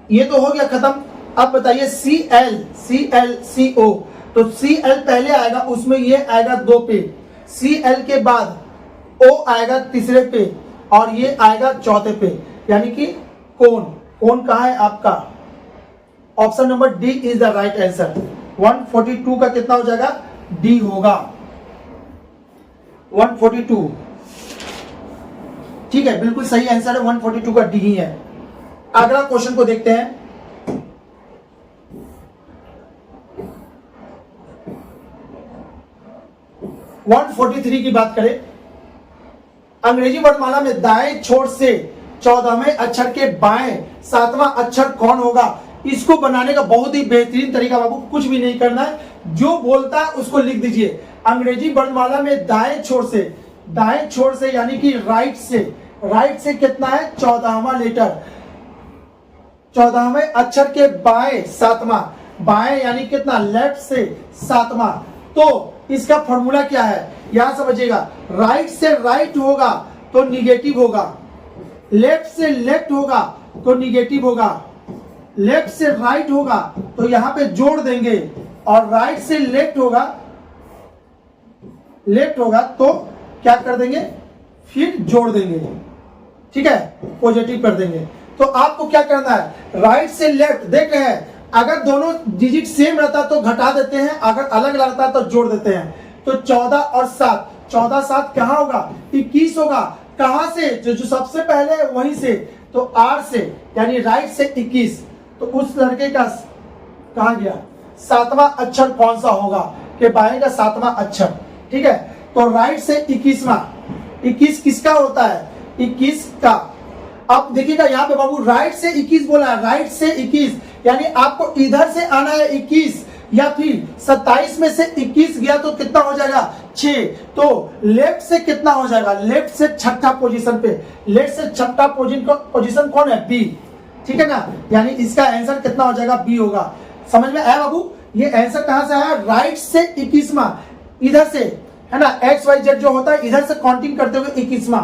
ये तो हो गया खत्म। अब बताइए CL CO तो CL पहले आएगा, उसमें ये आएगा 2 पे, CL के बाद O आएगा तीसरे पे और ये आएगा चौथे पे, यानी कि कौन कहाँ है आपका। Option number D is the right answer. 142 का कितना हो जाएगा, डी होगा 142। ठीक है बिल्कुल सही आंसर है, 142 का डी ही है। अगला क्वेश्चन को देखते हैं। वन 143 की बात करें, अंग्रेजी वर्णमाला में दाएं छोर से 14वें अक्षर के बाएं 7वां अक्षर कौन होगा। इसको बनाने का बहुत ही बेहतरीन तरीका बाबू, कुछ भी नहीं करना है, जो बोलता है उसको लिख दीजिए। अंग्रेजी वर्णमाला में दाएं छोर से यानी कि राइट से कितना है 14वां लेटर, 14वें अक्षर के बाएं 7वां, बाएं यानी कितना लेफ्ट से 7वां। तो इसका फॉर्मूला क्या है यहां समझिएगा, राइट से राइट होगा तो निगेटिव होगा, लेफ्ट से लेफ्ट होगा तो निगेटिव होगा, लेफ्ट से राइट होगा तो यहां पे जोड़ देंगे और राइट से लेफ्ट होगा तो क्या कर देंगे, फिर जोड़ देंगे, ठीक है पॉजिटिव कर देंगे। तो आपको क्या करना है, राइट से लेफ्ट देख रहे हैं, अगर दोनों डिजिट सेम रहता तो घटा देते हैं, अगर अलग लगता तो जोड़ देते हैं। तो 14 और 7, 14 7 कहां होगा, 21 होगा। कहां से, जो सबसे पहले है वहीं से, तो 8 से यानी राइट से 21। तो उस लड़के का कहा गया 7वां अक्षर कौन सा होगा, कि बाएं का 7वां अक्षर, ठीक है। तो राइट से 21वां, 21 किसका होता है, 21 का। अब देखिएगा यहाँ पे बाबू राइट से 21 बोला है, राइट से 21 यानी आपको इधर से आना है 21, या फिर 27 में से 21 गया तो कितना हो जाएगा 6। तो लेफ्ट से कितना हो जाएगा, लेफ्ट से छठा पोजीशन पे, लेफ्ट से छठा पोजीशन कौन है, बी, ठीक है ना। यानी इसका आंसर कितना हो जाएगा, बी होगा। समझ में आया बाबू, ये आंसर कहां से आया, राइट से 21वां, इधर से है ना, XYZ जो होता है इधर से काउंटिंग करते हुए 21वां।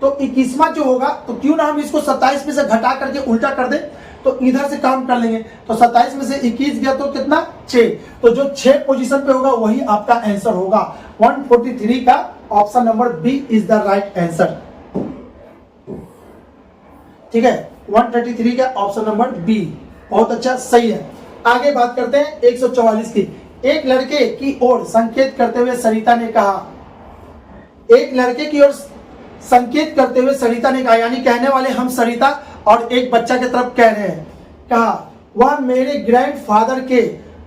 तो 21वां जो होगा, तो क्यों ना हम इसको 27 में से घटा करके उल्टा कर दे, तो इधर से काउंट कर लेंगे। तो 27 में से 21 गया तो कितना 6, तो जो 6 पोजीशन पे होगा वही आपका आंसर होगा। 143 का option number B is the right answer, ठीक है। 133 का ऑप्शन नंबर बी बहुत अच्छा, सही है। आगे बात करते हैं 144 की। एक लड़के की ओर संकेत करते हुए सरिता ने कहा, एक लड़के की ओर संकेत करते हुए सरिता ने कहा, यानी कहने वाले हम सरिता और एक बच्चा की तरफ कह रहे हैं। कहा वह मेरे ग्रैंडफादर के,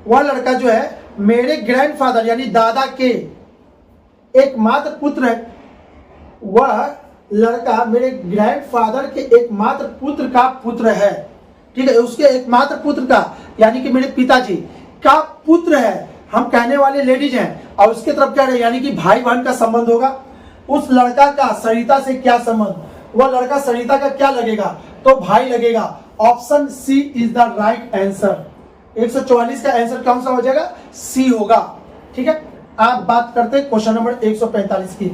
वह लड़का जो है मेरे ग्रैंडफादर यानी दादा के एकमात्र पुत्र है। वह लड़का मेरे ग्रैंडफादर के एकमात्र पुत्र का पुत्र है, ठीक है, उसके एकमात्र पुत्र का यानी कि मेरे पिताजी का पुत्र है। हम कहने वाले लेडीज हैं और उसके तरफ क्या है यानी कि भाई बहन का संबंध होगा। उस लड़का का सरिता से क्या संबंध, वह लड़का सरिता का क्या लगेगा, तो भाई लगेगा। Option C is the right answer. 144 का आंसर कौन सा हो जाएगा, सी होगा, ठीक है। आप बात करते हैं क्वेश्चन नंबर 145 की।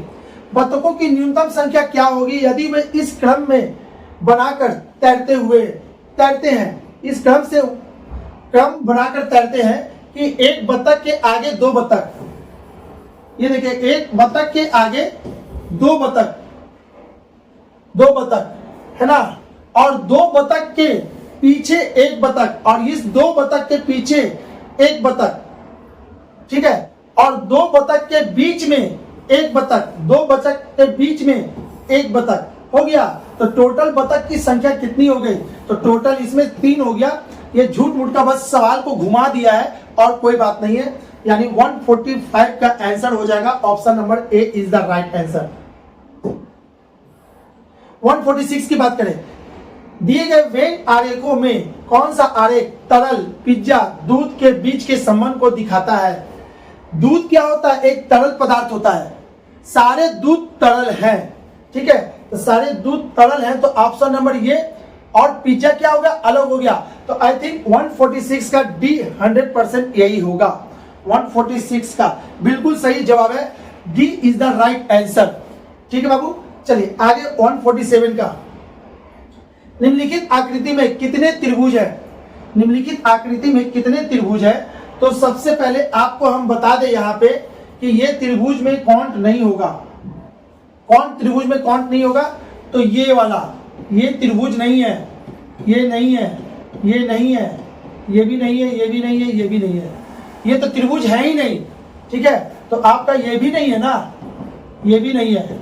बतखों की न्यूनतम संख्या क्या होगी यदि वे इस क्रम में बनाकर तैरते हैं, इस क्रम बनाकर तैरते हैं कि एक बतख के आगे दो बतख, ये देखिए एक बतख के आगे दो बतख है ना, और दो बतख के पीछे एक बतख, और इस दो बतख के पीछे एक बतख, ठीक है, और दो बतख के बीच में एक बतख, दो बतख के बीच में एक बतख हो गया। तो टोटल बतख की संख्या कितनी हो गई, तो टोटल इसमें 3 हो गया। ये झूठ मूठ का बस सवाल को घुमा दिया है और कोई बात नहीं है, यानी 145 का आंसर हो जाएगा। Option number A is the right answer. 146 की बात करें, दिए गए वेन आरेखों में कौन सा आरेख तरल, पिज्जा, दूध के बीच के संबंध को दिखाता है। दूध क्या होता है, एक तरल पदार्थ होता है, सारे दूध तरल हैं, ठीक है, तो सारे दूध तरल हैं, तो ऑप्शन नंबर ये, और पिज्जा क्या होगा, अलग हो गया। तो आई थिंक 146 का डी 100% यही होगा। 146 का बिल्कुल सही जवाब है, D is the right answer, ठीक है बाबू। चलिए आगे 147 का। निम्नलिखित आकृति में कितने त्रिभुज है, निम्नलिखित आकृति में कितने त्रिभुज है। तो सबसे पहले आपको हम बता दें यहाँ पे कि ये त्रिभुज में काउंट नहीं होगा। कौन त्रिभुज में काउंट नहीं होगा, तो ये वाला, ये त्रिभुज नहीं है, ये नहीं है, ये नहीं है, ये भी नहीं है, ये भी नहीं है, ये भी नहीं है, ये तो त्रिभुज है ही नहीं, ठीक है। तो आपका ये भी नहीं है ना, ये भी नहीं है,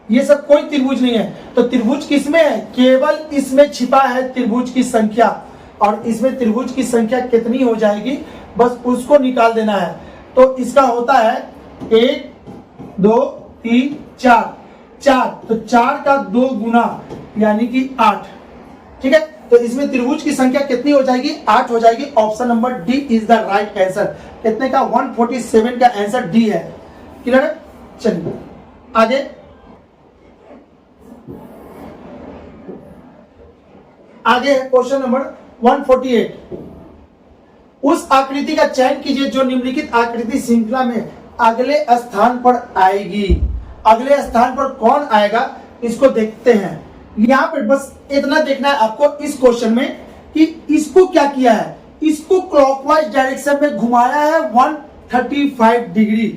ये सब कोई त्रिभुज नहीं है। तो त्रिभुज किसमें है, केवल इसमें छिपा है त्रिभुज की संख्या, और इसमें त्रिभुज की संख्या कितनी हो जाएगी बस उसको निकाल देना है। तो इसका होता है 1 2 3 4, तो 4 का 2 गुना यानी कि 8, ठीक है। तो इसमें त्रिभुज की संख्या कितनी हो जाएगी, 8 हो जाएगी। Option number D is the right answer. कितने का, 147 का आंसर डी है, क्लियर है। चलिए आगे है क्वेश्चन नंबर 148। उस आकृति का चयन कीजिए जो निम्नलिखित आकृति श्रृंखला में अगले स्थान पर आएगी। अगले स्थान पर कौन आएगा इसको देखते हैं। यहाँ पर बस इतना देखना है आपको इस क्वेश्चन में कि इसको क्या किया है, इसको क्लॉकवाइज डायरेक्शन में घुमाया है 135 डिग्री।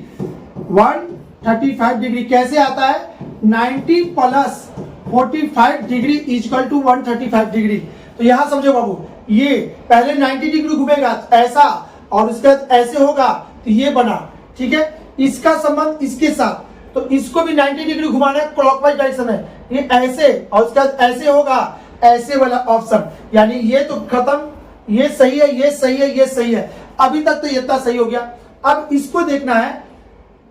135 डिग्री कैसे आता है, 90 plus 45 degree equal to 135 degree. तो यहां समझो बाबू, ये पहले 90 डिग्री घूमेगा ऐसा, और उसके बाद ऐसे होगा तो ये बना, ठीक है। इसका संबंध इसके साथ, तो इसको भी 90 डिग्री घुमाना है क्लॉकवाइज डायरेक्शन में, ये ऐसे, और उसके बाद ऐसे होगा, ऐसे वाला ऑप्शन। यानी ये तो खत्म, ये सही है, ये सही है, ये सही है। अभी तक तो ये इतना सही हो गया। अब इसको देखना है,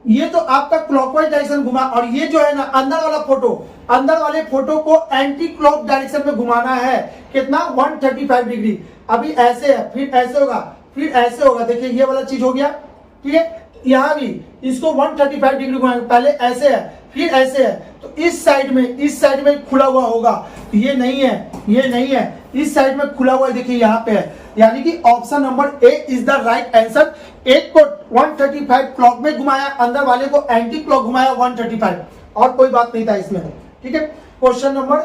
ये तो आपका क्लॉकवाइज डायरेक्शन घुमा, और ये जो है ना अंदर वाला फोटो, अंदर वाले फोटो को एंटी क्लॉक डायरेक्शन में घुमाना है। कितना, 135 डिग्री। अभी ऐसे है, फिर ऐसे होगा, फिर ऐसे होगा। देखिए ये वाला चीज हो गया, ठीक है। यहां भी इसको 135 डिग्री घुमाएंगे, पहले ऐसे है, फिर ऐसे है। तो इस साइड में खुला हुआ होगा, तो ये नहीं है, ये नहीं है, इस साइड में खुला हुआ है, देखिए यहाँ पे है। यानी कि option number A is the right answer. एक को 135 क्लॉक में घुमाया, अंदर वाले को एंटी क्लॉक घुमाया 135, और कोई बात नहीं था इसमें, ठीक है। क्वेश्चन नंबर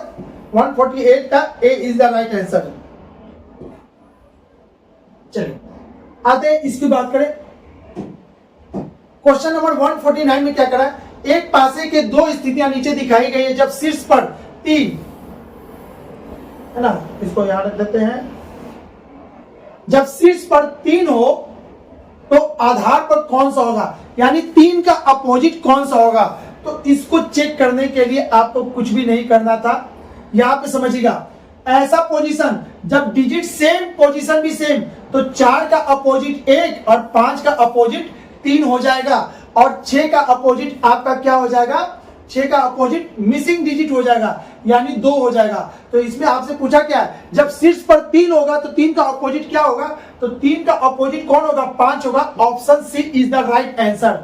148 का ए इज द राइट आंसर। चलिए आते हैं इसकी बात करें। क्वेश्चन नंबर 149 में क्या करा है, एक पासे के 2 स्थितियां नीचे दिखाई गई है जब शीर्ष पर 3 है ना, इसको यहां रख देते हैं, जब शीर्ष पर 3 हो तो आधार पर कौन सा होगा, यानी 3 का अपोजिट कौन सा होगा। तो इसको चेक करने के लिए आपको कुछ भी नहीं करना था। यहां पे समझिएगा, ऐसा पोजीशन जब डिजिट सेम, पोजीशन भी सेम, तो 4 का अपोजिट 1 और 5 का अपोजिट 3 हो जाएगा, और 6 का अपोजिट आपका क्या हो जाएगा, 6 का अपोजिट मिसिंग डिजिट हो जाएगा, यानी 2 हो जाएगा। तो इसमें आपसे पूछा क्या है, जब शीर्ष पर 3 होगा तो 3 का अपोजिट क्या होगा, तो 3 का अपोजिट कौन होगा, 5 होगा। Option C is the right answer.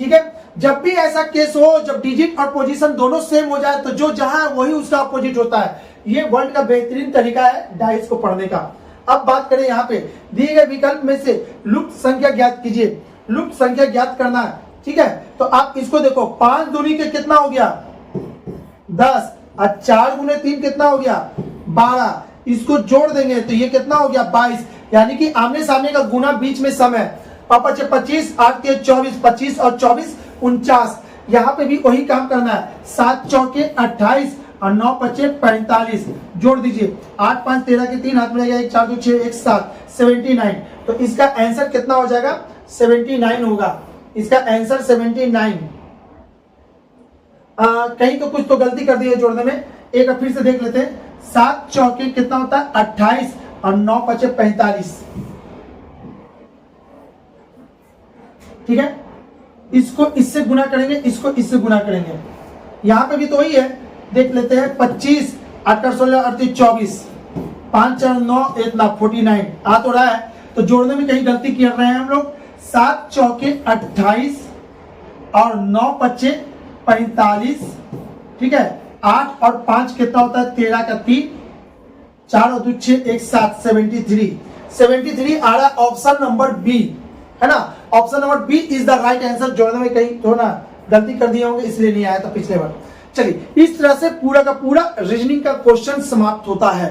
ठीक है, जब भी ऐसा केस हो, जब डिजिट और पोजीशन दोनों सेम हो जाए, तो जो जहां है वही उसका अपोजिट होता है। ये वर्ल्ड का बेहतरीन तरीका है डाइस को पढ़ने का। अब बात करें यहाँ पे दिए गए विकल्प में से लुप्त संख्या ज्ञात कीजिए। लुप्त संख्या ज्ञात करना है, ठीक है। तो आप इसको देखो, 5 दूनी के कितना हो गया 10, और 4 गुने 3 कितना हो गया 12। इसको जोड़ देंगे तो ये कितना हो गया 22, यानी कि आमने सामने का गुना बीच में सम है। 5 25, 8 24, 25 और 24 49। यहाँ पे भी वही काम करना है, 7 चौके 28 और 9 पचे 45। जोड़ दीजिए, 8 5 13 के 3 हाथ में लगेगा, 1 4 2 6 1 7 79। तो इसका आंसर कितना हो जाएगा 79 होगा। इसका आंसर 79। कहीं तो कुछ तो गलती कर दी है जोड़ने में, एक बार फिर से देख लेते हैं। 7 चौके कितना होता है 28 और 9 पचे 45। ठीक है, इसको इससे गुना करेंगे, इसको इससे गुना करेंगे। यहां पे भी तो वही है, देख लेते हैं। 25 8 16 38 24, 5 4 9 1 9 49 आ तो रहा है। तो जोड़ने में कहीं गलती कर रहे हैं हम लोग। 7 चौके 28 और 9 पचे 45। ठीक है, 8 और 5 कितना होता है 13 का 3, 4 और 2 6 1 7 73 आ रहा है। ऑप्शन नंबर बी है ना, option number B is the right answer. जोड़ने में कहीं तो ना गलती कर दिए होंगे, इसलिए नहीं आया था पिछले बार। चलिए, इस तरह से पूरा का पूरा रीजनिंग का क्वेश्चन समाप्त होता है।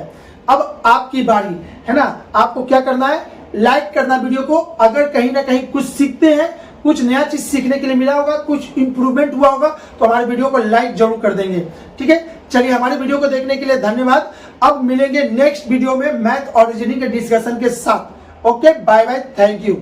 अब आपकी बारी है ना, आपको क्या करना है, लाइक करना वीडियो को। अगर कहीं ना कहीं कुछ सीखते हैं, कुछ नया चीज सीखने के लिए मिला होगा, कुछ इंप्रूवमेंट हुआ होगा, तो हमारे वीडियो को लाइक जरूर कर देंगे। ठीक है, चलिए, हमारे वीडियो को देखने के लिए धन्यवाद। अब मिलेंगे नेक्स्ट वीडियो में मैथ और रीजनिंग के डिस्कशन के साथ। Okay, bye bye, thank you.